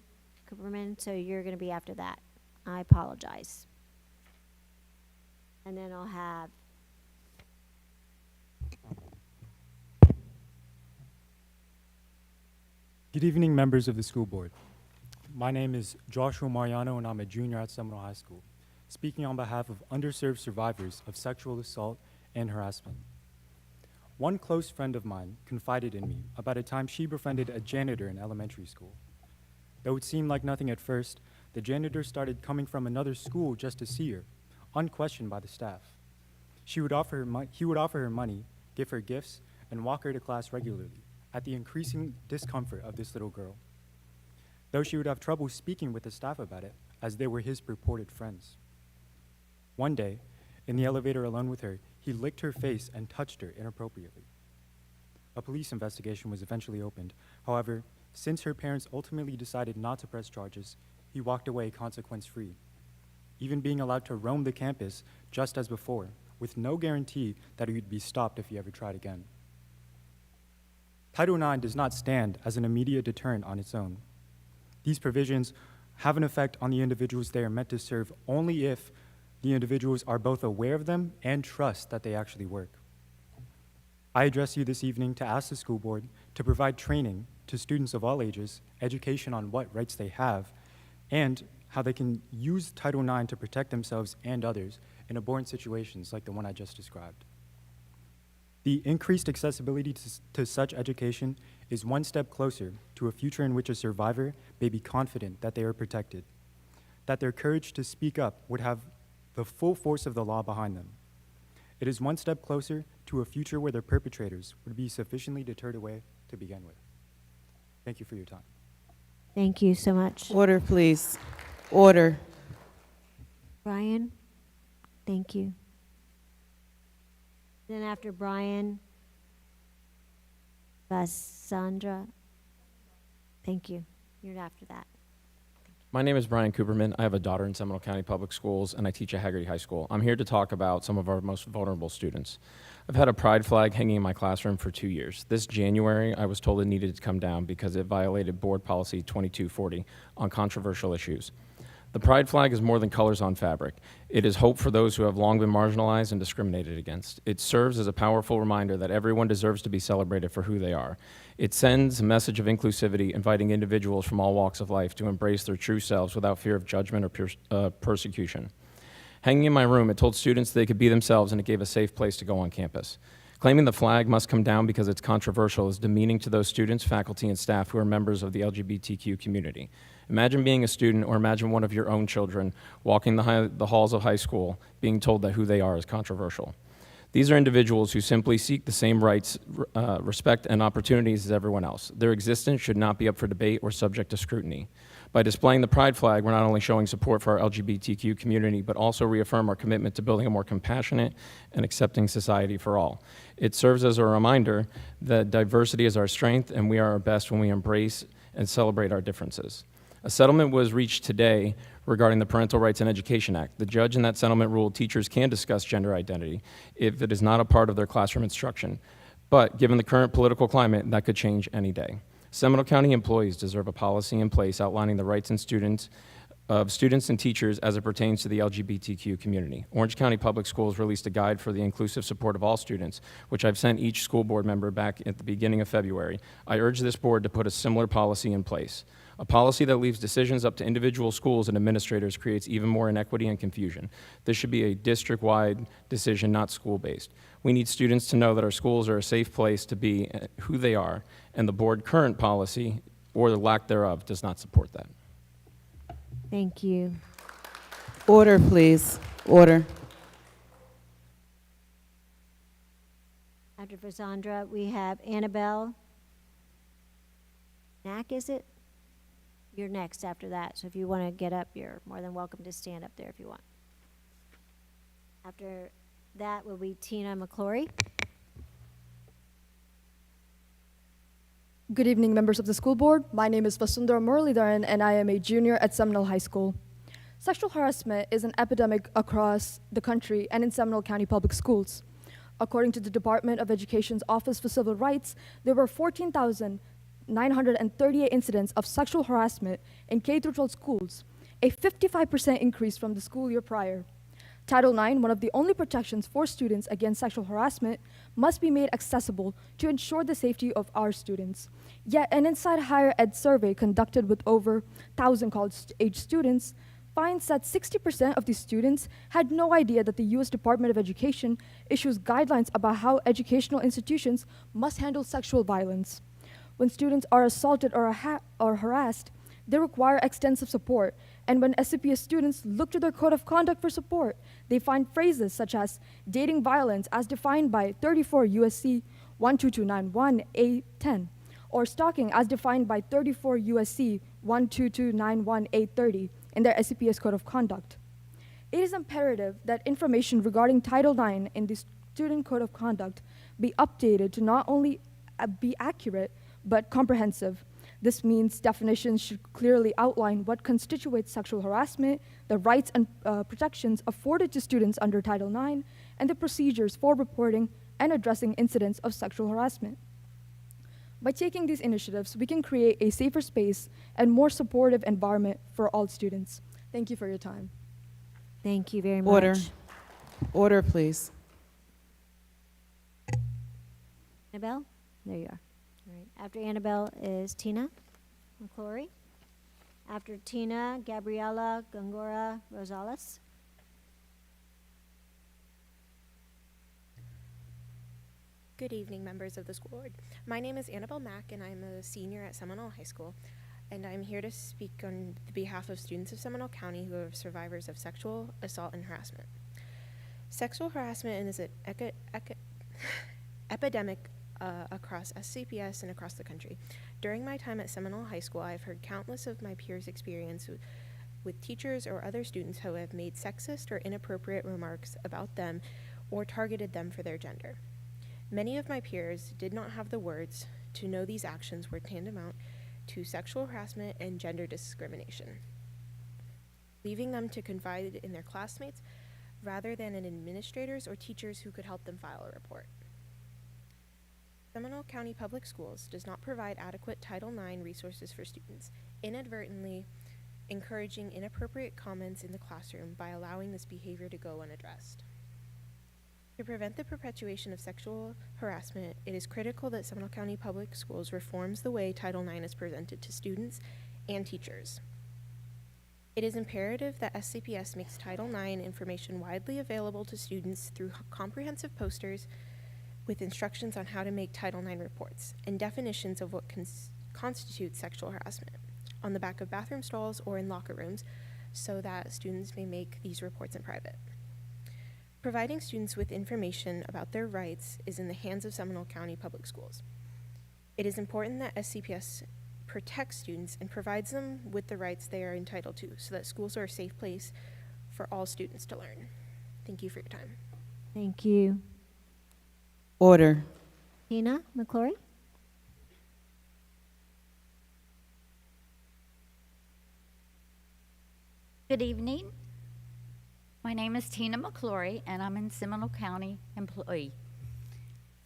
Cooperman, so you're going to be after that. I apologize. And then I'll have Good evening, members of the school board. My name is Joshua Mariano, and I'm a junior at Seminole High School, speaking on behalf of underserved survivors of sexual assault and harassment. One close friend of mine confided in me about a time she befriended a janitor in elementary school. Though it seemed like nothing at first, the janitor started coming from another school just to see her, unquestioned by the staff. He would offer her money, give her gifts, and walk her to class regularly, at the increasing discomfort of this little girl. Though she would have trouble speaking with the staff about it, as they were his purported friends. One day, in the elevator alone with her, he licked her face and touched her inappropriately. A police investigation was eventually opened. However, since her parents ultimately decided not to press charges, he walked away consequence-free, even being allowed to roam the campus just as before, with no guarantee that he would be stopped if he ever tried again. Title IX does not stand as an immediate deterrent on its own. These provisions have an effect on the individuals they are meant to serve only if the individuals are both aware of them and trust that they actually work. I address you this evening to ask the school board to provide training to students of all ages, education on what rights they have, and how they can use Title IX to protect themselves and others in abhorrent situations like the one I just described. The increased accessibility to such education is one step closer to a future in which a survivor may be confident that they are protected, that their courage to speak up would have the full force of the law behind them. It is one step closer to a future where their perpetrators would be sufficiently deterred away to begin with. Thank you for your time. Thank you so much. Order, please. Order. Brian, thank you. Then after Brian, Vasandra, thank you. You're after that. My name is Brian Cooperman. I have a daughter in Seminole County Public Schools, and I teach at Haggerty High School. I'm here to talk about some of our most vulnerable students. I've had a pride flag hanging in my classroom for 2 years. This January, I was told it needed to come down because it violated Board Policy 2240 on controversial issues. The pride flag is more than colors on fabric. It is hope for those who have long been marginalized and discriminated against. It serves as a powerful reminder that everyone deserves to be celebrated for who they are. It sends a message of inclusivity, inviting individuals from all walks of life to embrace their true selves without fear of judgment or persecution. Hanging in my room, it told students they could be themselves, and it gave a safe place to go on campus. Claiming the flag must come down because it's controversial is demeaning to those students, faculty, and staff who are members of the LGBTQ community. Imagine being a student, or imagine one of your own children walking the halls of high school being told that who they are is controversial. These are individuals who simply seek the same rights, respect, and opportunities as everyone else. Their existence should not be up for debate or subject to scrutiny. By displaying the pride flag, we're not only showing support for our LGBTQ community, but also reaffirm our commitment to building a more compassionate and accepting society for all. It serves as a reminder that diversity is our strength, and we are our best when we embrace and celebrate our differences. A settlement was reached today regarding the Parental Rights in Education Act. The judge in that settlement ruled teachers can discuss gender identity if it is not a part of their classroom instruction. But given the current political climate, that could change any day. Seminole County employees deserve a policy in place outlining the rights of students and teachers as it pertains to the LGBTQ community. Orange County Public Schools released a guide for the inclusive support of all students, which I've sent each school board member back at the beginning of February. I urge this board to put a similar policy in place. A policy that leaves decisions up to individual schools and administrators creates even more inequity and confusion. This should be a district-wide decision, not school-based. We need students to know that our schools are a safe place to be who they are, and the board current policy, or the lack thereof, does not support that. Thank you. Order, please. Order. After Vasandra, we have Annabelle. Knack, is it? You're next after that, so if you want to get up, you're more than welcome to stand up there if you want. After that will be Tina McClory. Good evening, members of the school board. My name is Vasundhara Muralidharan, and I am a junior at Seminole High School. Sexual harassment is an epidemic across the country and in Seminole County Public Schools. According to the Department of Education's Office for Civil Rights, there were 14,938 incidents of sexual harassment in K-12 schools, a 55% increase from the school year prior. Title IX, one of the only protections for students against sexual harassment, must be made accessible to ensure the safety of our students. Yet an Inside Higher Ed survey conducted with over 1,000 college-age students finds that 60% of these students had no idea that the U.S. Department of Education issues guidelines about how educational institutions must handle sexual violence. When students are assaulted or harassed, they require extensive support, and when SCPS students look to their code of conduct for support, they find phrases such as dating violence as defined by 34 USC 12291A10, or stalking as defined by 34 USC 12291A30 in their SCPS code of conduct. It is imperative that information regarding Title IX in the student code of conduct be updated to not only be accurate, but comprehensive. This means definitions should clearly outline what constitutes sexual harassment, the rights and protections afforded to students under Title IX, and the procedures for reporting and addressing incidents of sexual harassment. By taking these initiatives, we can create a safer space and more supportive environment for all students. Thank you for your time. Thank you very much. Order. Order, please. Annabelle? There you are. All right. After Annabelle is Tina McClory. After Tina, Gabriela Gongora Rosales. Good evening, members of the school board. My name is Annabelle Mack, and I'm a senior at Seminole High School, and I'm here to speak on behalf of students of Seminole County who are survivors of sexual assault and harassment. Sexual harassment is an epidemic across SCPS and across the country. During my time at Seminole High School, I've heard countless of my peers' experience with teachers or other students who have made sexist or inappropriate remarks about them or targeted them for their gender. Many of my peers did not have the words to know these actions were tantamount to sexual harassment and gender discrimination, leaving them to confide in their classmates rather than in administrators or teachers who could help them file a report. Seminole County Public Schools does not provide adequate Title IX resources for students, inadvertently encouraging inappropriate comments in the classroom by allowing this behavior to go unaddressed. To prevent the perpetuation of sexual harassment, it is critical that Seminole County Public Schools reforms the way Title IX is presented to students and teachers. It is imperative that SCPS makes Title IX information widely available to students through comprehensive posters with instructions on how to make Title IX reports and definitions of what constitutes sexual harassment on the back of bathroom stalls or in locker rooms so that students may make these reports in private. Providing students with information about their rights is in the hands of Seminole County Public Schools. It is important that SCPS protects students and provides them with the rights they are entitled to so that schools are a safe place for all students to learn. Thank you for your time. Thank you. Order. Tina McClory? Good evening. My name is Tina McClory, and I'm a Seminole County employee.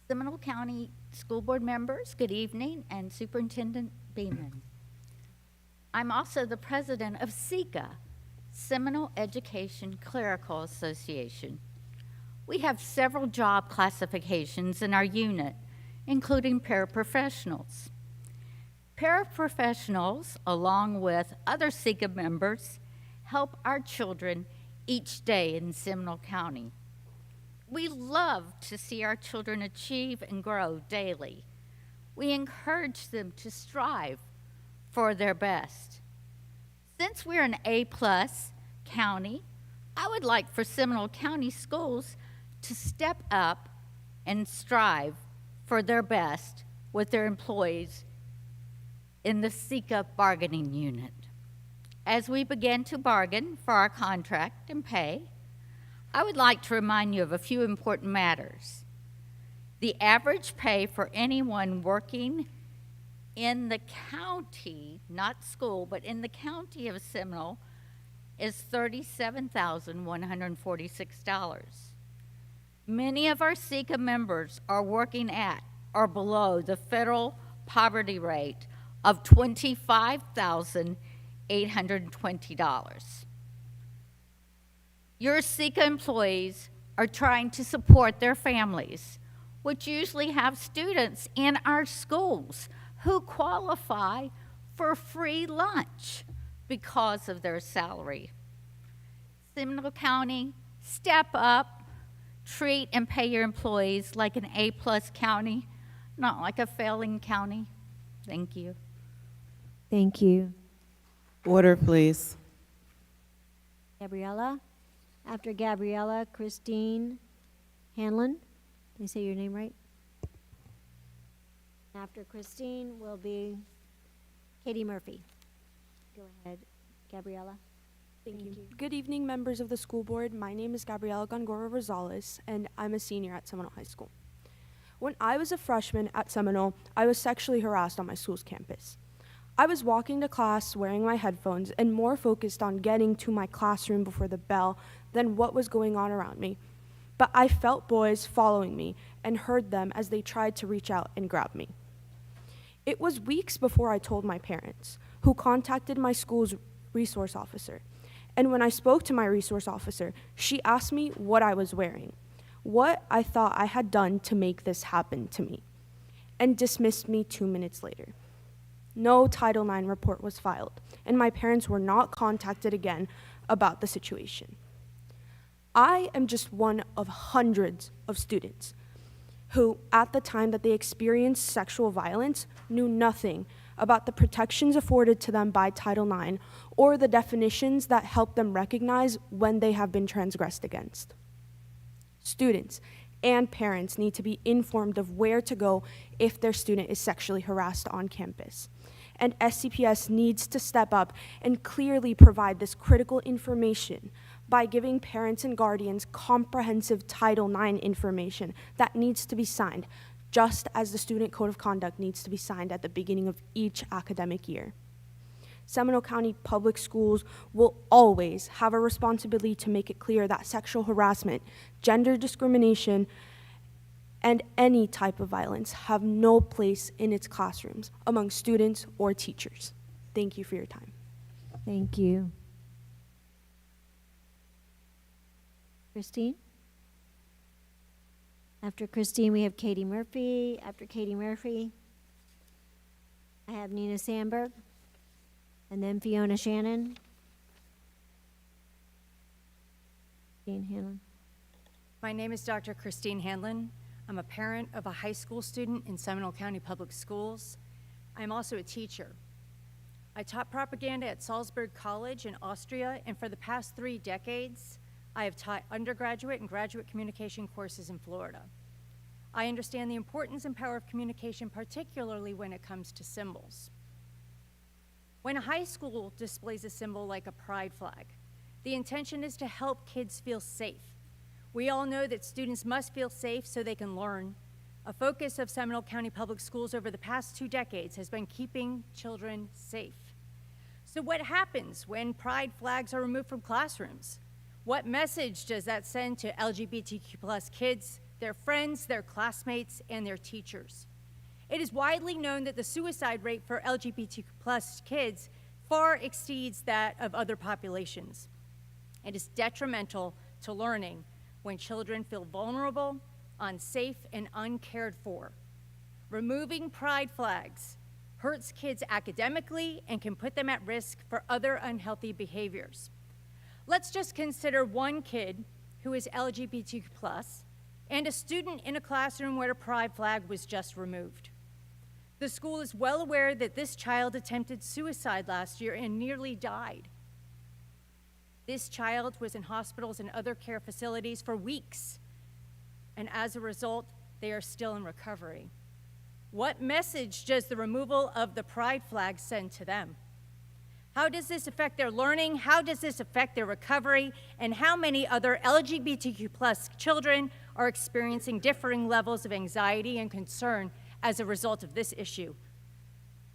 Seminole County School Board members, good evening, and Superintendent Beeman. I'm also the president of SECA, Seminole Education Clerical Association. We have several job classifications in our unit, including paraprofessionals. Paraprofessionals, along with other SECA members, help our children each day in Seminole County. We love to see our children achieve and grow daily. We encourage them to strive for their best. Since we're an A-plus county, I would like for Seminole County schools to step up and strive for their best with their employees in the SECA bargaining unit. As we begin to bargain for our contract and pay, I would like to remind you of a few important matters. The average pay for anyone working in the county, not school, but in the county of Seminole, is $37,146. Many of our SECA members are working at or below the federal poverty rate of $25,820. Your SECA employees are trying to support their families, which usually have students in our schools who qualify for free lunch because of their salary. Seminole County, step up, treat and pay your employees like an A-plus county, not like a failing county. Thank you. Thank you. Order, please. Gabriella? After Gabriella, Christine Hanlon. Did I say your name right? After Christine will be Katie Murphy. Go ahead, Gabriella. Thank you. Good evening, members of the school board. My name is Gabriela Gongora Rosales, and I'm a senior at Seminole High School. When I was a freshman at Seminole, I was sexually harassed on my school's campus. I was walking to class wearing my headphones and more focused on getting to my classroom before the bell than what was going on around me. But I felt boys following me and heard them as they tried to reach out and grab me. It was weeks before I told my parents, who contacted my school's resource officer. And when I spoke to my resource officer, she asked me what I was wearing, what I thought I had done to make this happen to me, and dismissed me 2 minutes later. No Title IX report was filed, and my parents were not contacted again about the situation. I am just one of hundreds of students who, at the time that they experienced sexual violence, knew nothing about the protections afforded to them by Title IX or the definitions that help them recognize when they have been transgressed against. Students, and parents need to be informed of where to go if their student is sexually harassed on campus. And SCPS needs to step up and clearly provide this critical information by giving parents and guardians comprehensive Title IX information that needs to be signed, just as the Student Code of Conduct needs to be signed at the beginning of each academic year. Seminole County Public Schools will always have a responsibility to make it clear that sexual harassment, gender discrimination, and any type of violence have no place in its classrooms among students or teachers. Thank you for your time. Thank you. Christine? After Christine, we have Katie Murphy. After Katie Murphy, I have Nina Sandberg, and then Fiona Shannon. Christine Hanlon. My name is Dr. Christine Hanlon. I'm a parent of a high school student in Seminole County Public Schools. I'm also a teacher. I taught propaganda at Salzburg College in Austria, and for the past 3 decades, I have taught undergraduate and graduate communication courses in Florida. I understand the importance and power of communication, particularly when it comes to symbols. When a high school displays a symbol like a pride flag, the intention is to help kids feel safe. We all know that students must feel safe so they can learn. A focus of Seminole County Public Schools over the past 2 decades has been keeping children safe. So what happens when pride flags are removed from classrooms? What message does that send to LGBTQ+ kids, their friends, their classmates, and their teachers? It is widely known that the suicide rate for LGBTQ+ kids far exceeds that of other populations. It is detrimental to learning when children feel vulnerable, unsafe, and uncared for. Removing pride flags hurts kids academically and can put them at risk for other unhealthy behaviors. Let's just consider one kid who is LGBTQ+ and a student in a classroom where a pride flag was just removed. The school is well aware that this child attempted suicide last year and nearly died. This child was in hospitals and other care facilities for weeks, and as a result, they are still in recovery. What message does the removal of the pride flag send to them? How does this affect their learning? How does this affect their recovery? And how many other LGBTQ+ children are experiencing differing levels of anxiety and concern as a result of this issue?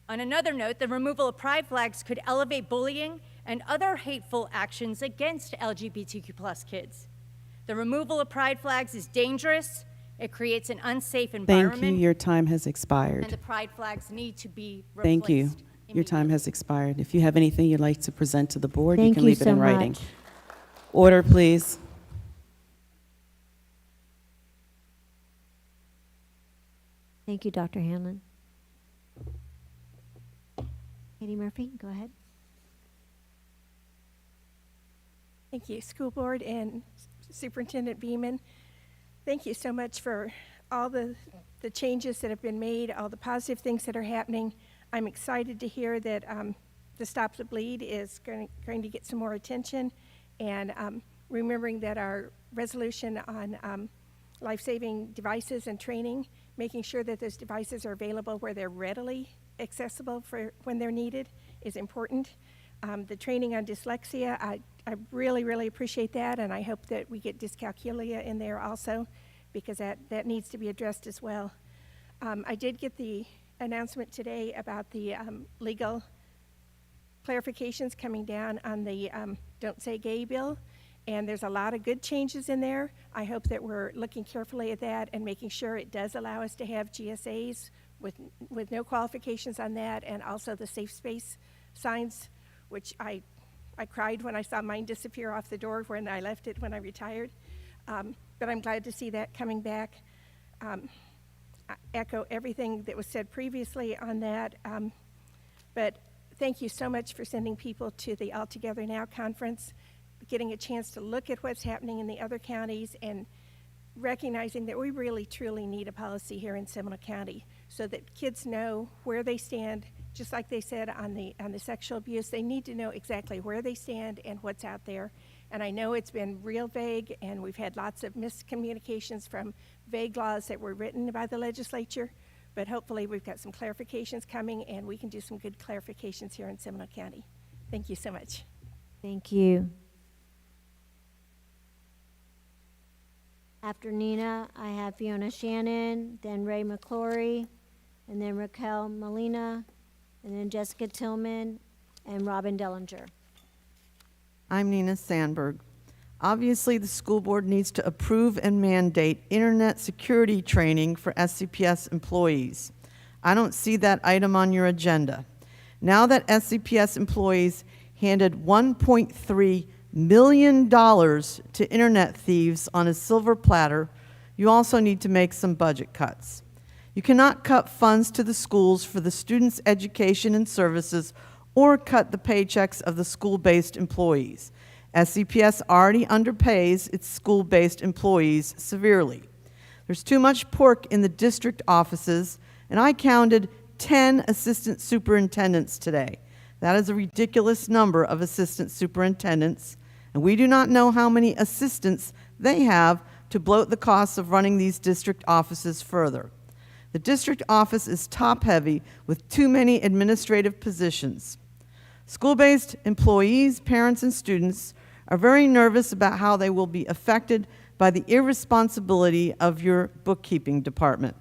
On another note, the removal of pride flags could elevate bullying and other hateful actions against LGBTQ+ kids. The removal of pride flags is dangerous. It creates an unsafe environment. Thank you. Your time has expired. And the pride flags need to be replaced. Thank you. Your time has expired. If you have anything you'd like to present to the board, you Thank can you leave it so in writing. much. Order, please. Thank you, Dr. Hanlon. Katie Murphy, go ahead. Thank you, School Board and Superintendent Beeman. Thank you so much for all the changes that have been made, all the positive things that are happening. I'm excited to hear that the Stop the Bleed is going to get some more attention, and remembering that our resolution on life-saving devices and training, making sure that those devices are available where they're readily accessible for when they're needed is important. The training on dyslexia, I really, really appreciate that, and I hope that we get dyscalculia in there also, because that needs to be addressed as well. I did get the announcement today about the legal clarifications coming down on the Don't Say Gay bill, and there's a lot of good changes in there. I hope that we're looking carefully at that and making sure it does allow us to have GSAs with no qualifications on that, and also the safe space signs, which I cried when I saw mine disappear off the door when I left it when I retired. But I'm glad to see that coming back. I echo everything that was said previously on that. But thank you so much for sending people to the All Together Now conference, getting a chance to look at what's happening in the other counties, and recognizing that we really, truly need a policy here in Seminole County so that kids know where they stand. Just like they said on the sexual abuse, they need to know exactly where they stand and what's out there. And I know it's been real vague, and we've had lots of miscommunications from vague laws that were written by the legislature, but hopefully we've got some clarifications coming, and we can do some good clarifications here in Seminole County. Thank you so much. Thank you. After Nina, I have Fiona Shannon, then Ray McClory, and then Raquel Molina, and then Jessica Tillman, and Robin Dellinger. I'm Nina Sandberg. Obviously, the school board needs to approve and mandate internet security training for SCPS employees. I don't see that item on your agenda. Now that SCPS employees handed $1.3 million to internet thieves on a silver platter, you also need to make some budget cuts. You cannot cut funds to the schools for the students' education and services or cut the paychecks of the school-based employees. SCPS already underpays its school-based employees severely. There's too much pork in the district offices, and I counted 10 assistant superintendents today. That is a ridiculous number of assistant superintendents, and we do not know how many assistants they have to bloat the costs of running these district offices further. The district office is top-heavy with too many administrative positions. School-based employees, parents, and students are very nervous about how they will be affected by the irresponsibility of your bookkeeping department.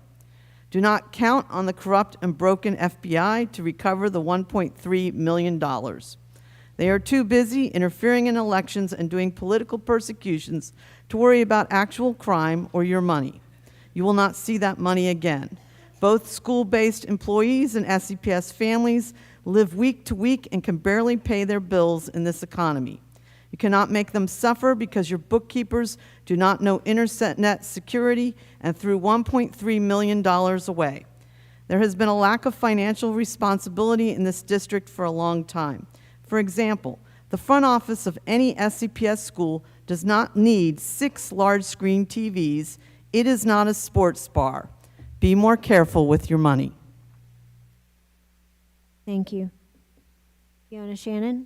Do not count on the corrupt and broken FBI to recover the $1.3 million. They are too busy interfering in elections and doing political persecutions to worry about actual crime or your money. You will not see that money again. Both school-based employees and SCPS families live week to week and can barely pay their bills in this economy. You cannot make them suffer because your bookkeepers do not know internet security and threw $1.3 million away. There has been a lack of financial responsibility in this district for a long time. For example, the front office of any SCPS school does not need 6 large-screen TVs. It is not a sports bar. Be more careful with your money. Thank you. Fiona Shannon?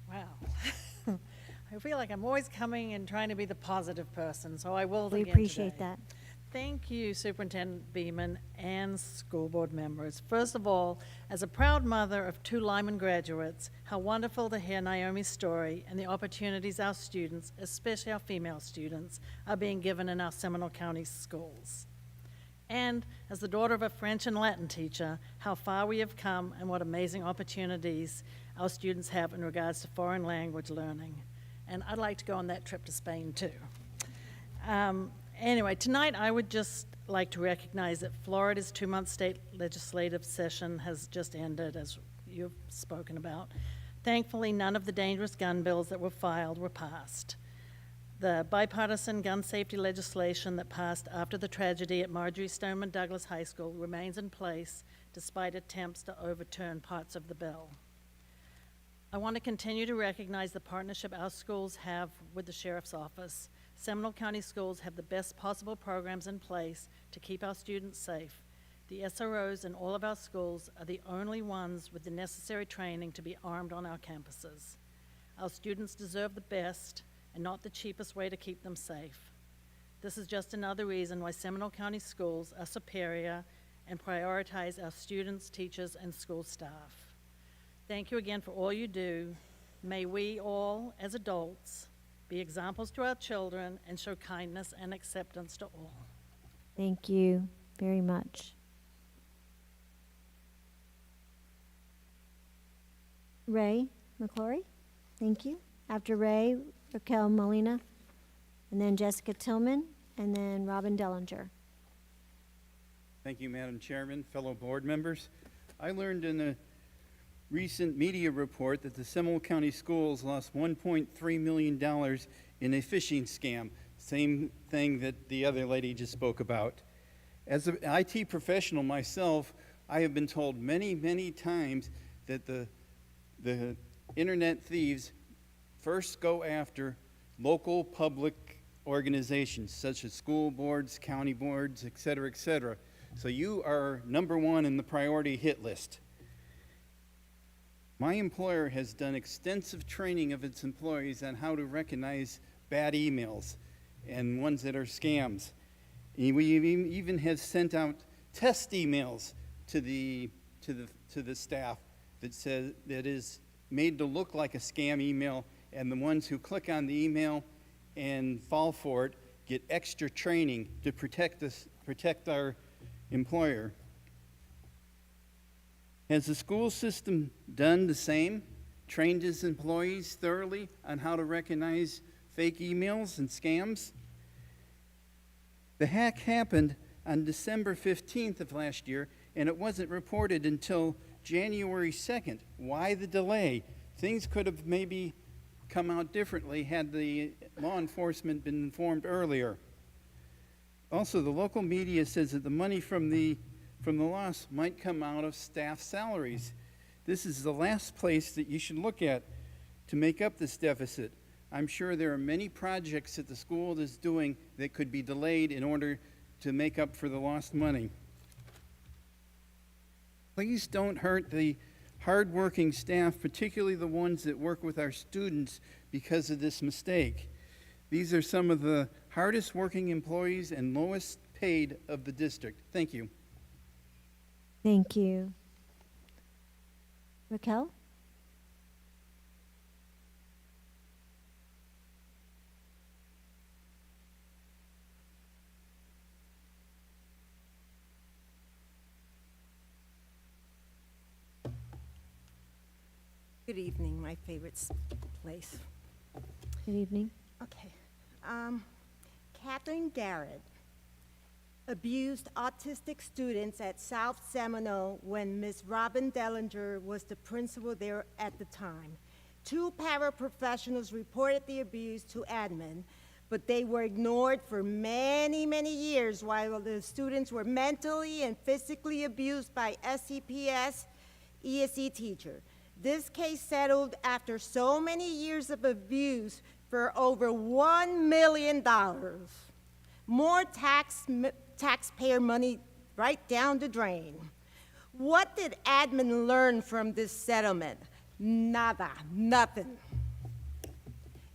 Wow. I feel like I'm always coming and trying to be the positive person, so I will We again appreciate today. that. Thank you, Superintendent Beeman and school board members. First of all, as a proud mother of 2 Lyman graduates, how wonderful to hear Naomi's story and the opportunities our students, especially our female students, are being given in our Seminole County schools. And as the daughter of a French and Latin teacher, how far we have come and what amazing opportunities our students have in regards to foreign language learning. And I'd like to go on that trip to Spain too. Anyway, tonight I would just like to recognize that Florida's 2-month state legislative session has just ended, as you've spoken about. Thankfully, none of the dangerous gun bills that were filed were passed. The bipartisan gun safety legislation that passed after the tragedy at Marjorie Stoneman Douglas High School remains in place despite attempts to overturn parts of the bill. I want to continue to recognize the partnership our schools have with the Sheriff's Office. Seminole County schools have the best possible programs in place to keep our students safe. The SROs in all of our schools are the only ones with the necessary training to be armed on our campuses. Our students deserve the best and not the cheapest way to keep them safe. This is just another reason why Seminole County schools are superior and prioritize our students, teachers, and school staff. Thank you again for all you do. May we all, as adults, be examples to our children and show kindness and acceptance to all. Thank you very much. Ray McClory, thank you. After Ray, Raquel Molina, and then Jessica Tillman, and then Robin Dellinger. Thank you, Madam Chairman, fellow board members. I learned in a recent media report that the Seminole County schools lost $1.3 million in a phishing scam, same thing that the other lady just spoke about. As an IT professional myself, I have been told many, many times that the internet thieves first go after local public organizations such as school boards, county boards, et cetera, et cetera. So you are #1 in the priority hit list. My employer has done extensive training of its employees on how to recognize bad emails and ones that are scams. And we even have sent out test emails to the staff that is made to look like a scam email, and the ones who click on the email and fall for it get extra training to protect our employer. Has the school system done the same? Trained its employees thoroughly on how to recognize fake emails and scams? The hack happened on December 15th of last year, and it wasn't reported until January 2nd. Why the delay? Things could have maybe come out differently had the law enforcement been informed earlier. Also, the local media says that the money from the loss might come out of staff salaries. This is the last place that you should look at to make up this deficit. I'm sure there are many projects that the school is doing that could be delayed in order to make up for the lost money. Please don't hurt the hardworking staff, particularly the ones that work with our students, because of this mistake. These are some of the hardest working employees and lowest paid of the district. Thank you. Thank you. Raquel? Good evening, my favorite place. Good evening. Okay. Catherine Garrett abused autistic students at South Seminole when Ms. Robin Dellinger was the principal there at the time. 2 paraprofessionals reported the abuse to admin, but they were ignored for many, many years while the students were mentally and physically abused by SCPS ESE teacher. This case settled after so many years of abuse for over $1 million. More taxpayer money right down the drain. What did admin learn from this settlement? Nada, nothing.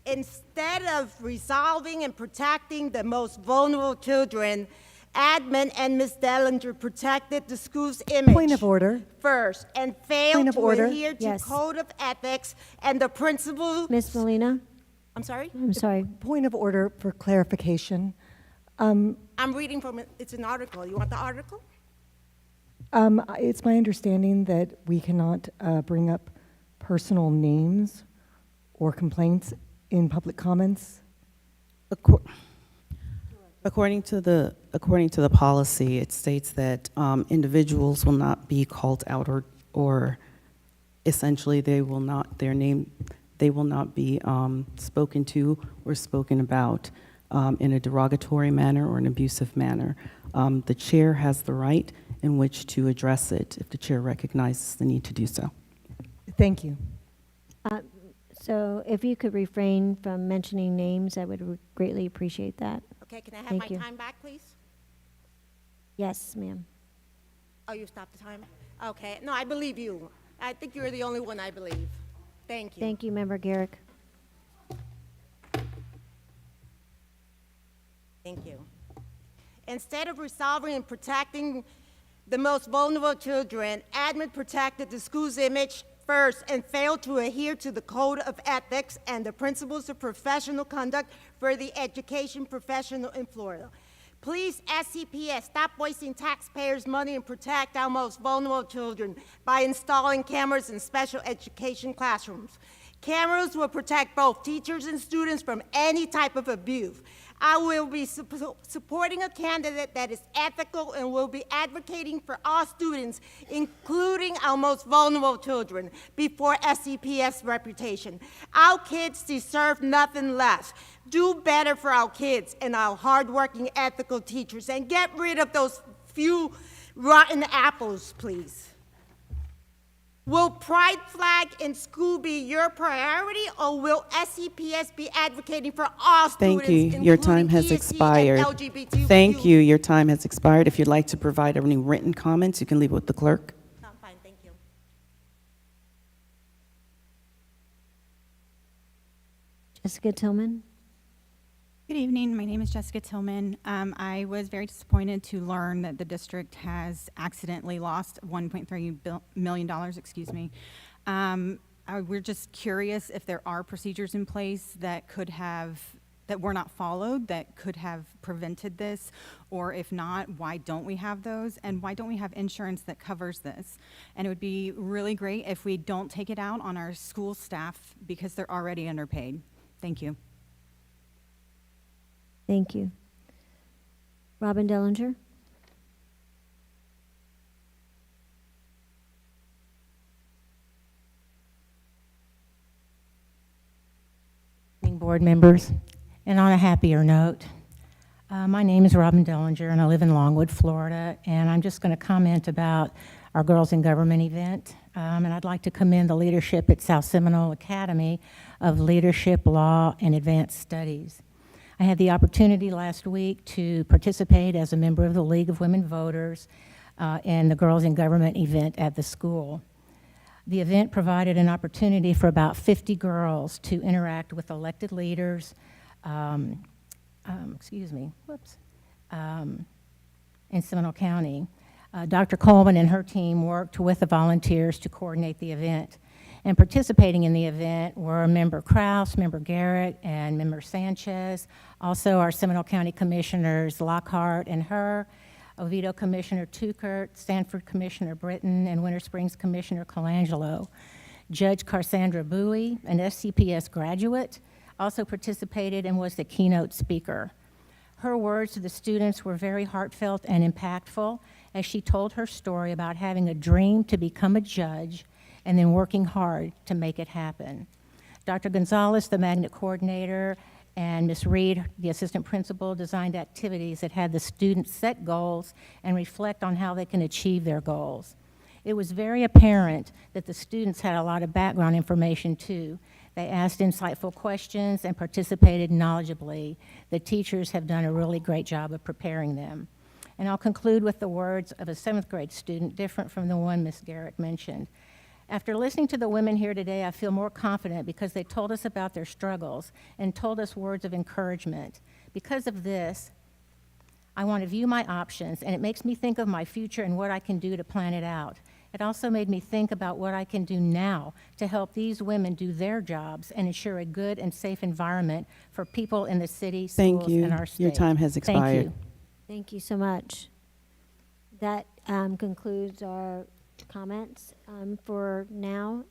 Instead of resolving and protecting the most vulnerable children, admin and Ms. Dellinger protected the school's image. Point of order. First, and failed Point of to order. adhere to Yes. code of ethics and the principal. Ms. Molina? I'm sorry? I'm sorry. Point of order for clarification. I'm reading from it. It's an article. You want the article? It's my understanding that we cannot bring up personal names or complaints in public comments. According to the policy, it states that individuals will not be called out, or essentially they will not be spoken to or spoken about in a derogatory manner or an abusive manner. The chair has the right in which to address it if the chair recognizes the need to do so. Thank you. So if you could refrain from mentioning names, I would greatly appreciate that. Okay, can I have Thank my you. time back, please? Yes, ma'am. Oh, you stopped the time? Okay. No, I believe you. I think you're the only one I believe. Thank you. Thank you, Member Garrick. Thank you. Instead of resolving and protecting the most vulnerable children, admin protected the school's image first and failed to adhere to the code of ethics and the principles of professional conduct for the education professional in Florida. Please, SCPS, stop wasting taxpayers' money and protect our most vulnerable children by installing cameras in special education classrooms. Cameras will protect both teachers and students from any type of abuse. I will be supporting a candidate that is ethical and will be advocating for all students, including our most vulnerable children, before SCPS reputation. Our kids deserve nothing less. Do better for our kids and our hardworking, ethical teachers, and get rid of those few rotten apples, please. Will pride flag in school be your priority, or will SCPS be advocating for all students, Thank you. Your time has ESE and expired. LGBTQ? Thank you. Your time has expired. If you'd like to provide any written comments, you can leave it with the clerk. No, I'm fine, thank you. Jessica Tillman? Good evening. My name is Jessica Tillman. I was very disappointed to learn that the district has accidentally lost $1.3 million, excuse me. We're just curious if there are procedures in place that were not followed, that could have prevented this, or if not, why don't we have those? And why don't we have insurance that covers this? And it would be really great if we don't take it out on our school staff because they're already underpaid. Thank you. Thank you. Robin Dellinger? Board members, and on a happier note, my name is Robin Dellinger, and I live in Longwood, Florida, and I'm just going to comment about our Girls in Government event, and I'd like to commend the leadership at South Seminole Academy of Leadership, Law, and Advanced Studies. I had the opportunity last week to participate as a member of the League of Women Voters in the Girls in Government event at the school. The event provided an opportunity for about 50 girls to interact with elected leaders, in Seminole County. Dr. Coleman and her team worked with the volunteers to coordinate the event. And participating in the event were Member Kraus, Member Garrett, and Member Sanchez. Also our Seminole County Commissioners Lockhart and Her, Oviedo Commissioner Tukert, Sanford Commissioner Britton, and Winter Springs Commissioner Colangelo. Judge Cassandra Bowie, an SCPS graduate, also participated and was the keynote speaker. Her words to the students were very heartfelt and impactful as she told her story about having a dream to become a judge and then working hard to make it happen. Dr. Gonzalez, the magnet coordinator, and Ms. Reed, the assistant principal, designed activities that had the students set goals and reflect on how they can achieve their goals. It was very apparent that the students had a lot of background information too. They asked insightful questions and participated knowledgeably. The teachers have done a really great job of preparing them. And I'll conclude with the words of a 7th grade student, different from the one Ms. Garrett mentioned. After listening to the women here today, I feel more confident because they told us about their struggles and told us words of encouragement. Because of this, I want to view my options, and it makes me think of my future and what I can do to plan it out. It also made me think about what I can do now to help these women do their jobs and ensure a good and safe environment for people in the city, schools, and our state. Your time has expired. Thank you. Thank you so much. That concludes our comments for now.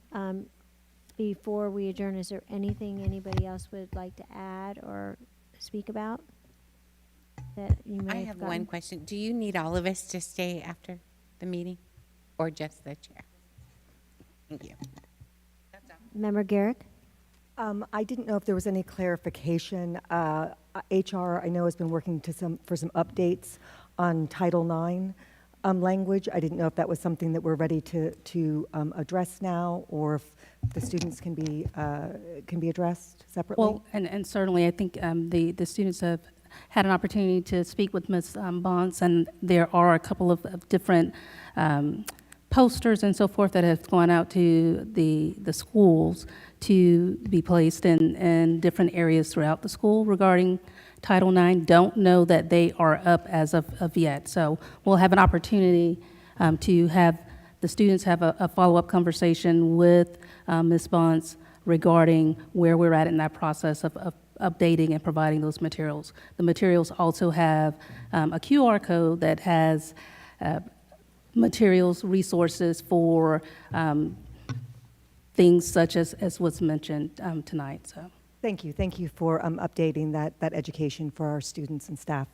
Before we adjourn, is there anything anybody else would like to add or speak about that you may I have have gotten? one question. Do you need all of us to stay after the meeting or just the chair? Thank you. Member Garrick? I didn't know if there was any clarification. HR, I know, has been working for some updates on Title IX language. I didn't know if that was something that we're ready to address now, or if the students can be addressed separately. Well, and certainly I think the students have had an opportunity to speak with Ms. Bonds, and there are a couple of different posters and so forth that have gone out to the schools to be placed in different areas throughout the school regarding Title IX. Don't know that they are up as of yet. So we'll have an opportunity to have the students have a follow-up conversation with Ms. Bonds regarding where we're at in that process of updating and providing those materials. The materials also have a QR code that has materials, resources for things such as what's mentioned tonight. So. Thank you. Thank you for updating that education for our students and staff.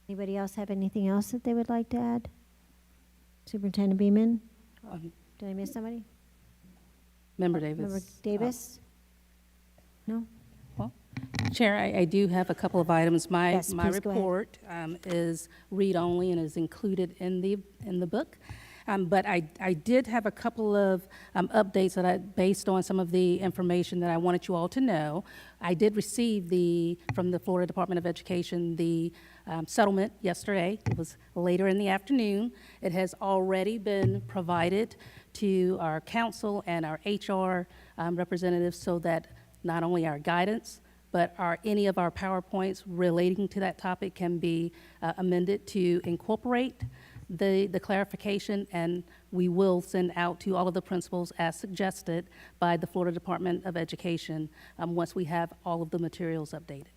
Anybody else have anything else that they would like to add? Superintendent Beeman? Did I miss somebody? Member Davis. Member Davis? No? Well, Chair, I do have a couple of items. My Yes, please go ahead. report is read-only and is included in the book. But I did have a couple of updates that based on some of the information that I wanted you all to know. I did receive from the Florida Department of Education the settlement yesterday. It was later in the afternoon. It has already been provided to our council and our HR representatives so that not only our guidance, but any of our PowerPoints relating to that topic can be amended to incorporate the clarification, and we will send out to all of the principals as suggested by the Florida Department of Education once we have all of the materials updated.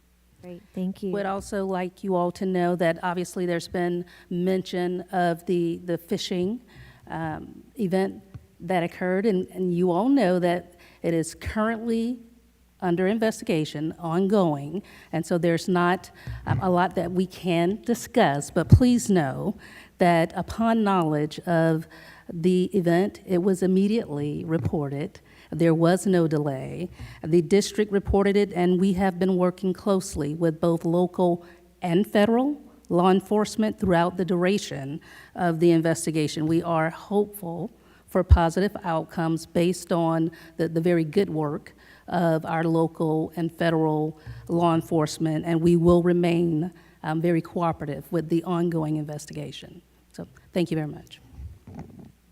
Great, thank you. Would also like you all to know that obviously there's been mention of the fishing event that occurred, and you all know that it is currently under investigation, ongoing, and so there's not a lot that we can discuss, but please know that upon knowledge of the event, it was immediately reported. There was no delay. The district reported it, and we have been working closely with both local and federal law enforcement throughout the duration of the investigation. We are hopeful for positive outcomes based on the very good work of our local and federal law enforcement, and we will remain very cooperative with the ongoing investigation. So thank you very much.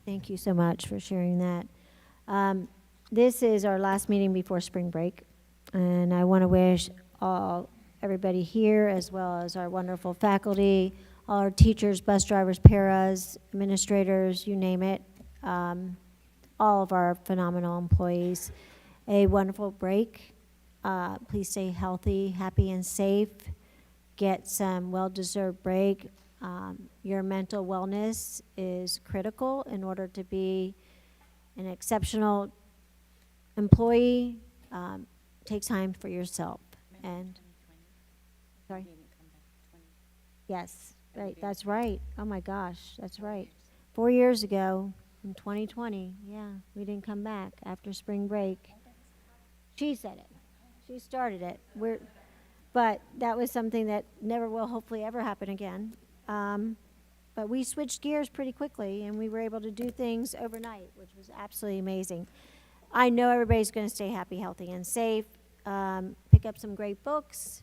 Thank you so much for sharing that. This is our last meeting before spring break, and I want to wish everybody here, as well as our wonderful faculty, all our teachers, bus drivers, paras, administrators, you name it, all of our phenomenal employees, a wonderful break. Please stay healthy, happy, and safe. Get some well-deserved break. Your mental wellness is critical in order to be an exceptional employee. Take time for yourself. And sorry. Yes, right. That's right. Oh my gosh, that's right. 4 years ago, in 2020, yeah, we didn't come back after spring break. She said it. She started it. But that was something that never will hopefully ever happen again. But we switched gears pretty quickly, and we were able to do things overnight, which was absolutely amazing. I know everybody's going to stay happy, healthy, and safe. Pick up some great books,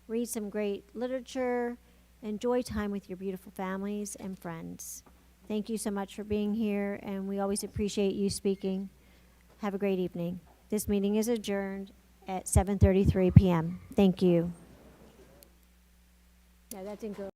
read some great literature, enjoy time with your beautiful families and friends. Thank you so much for being here, and we always appreciate you speaking. Have a great evening. This meeting is adjourned at 7:33 p.m. Thank you. Yeah, that didn't go.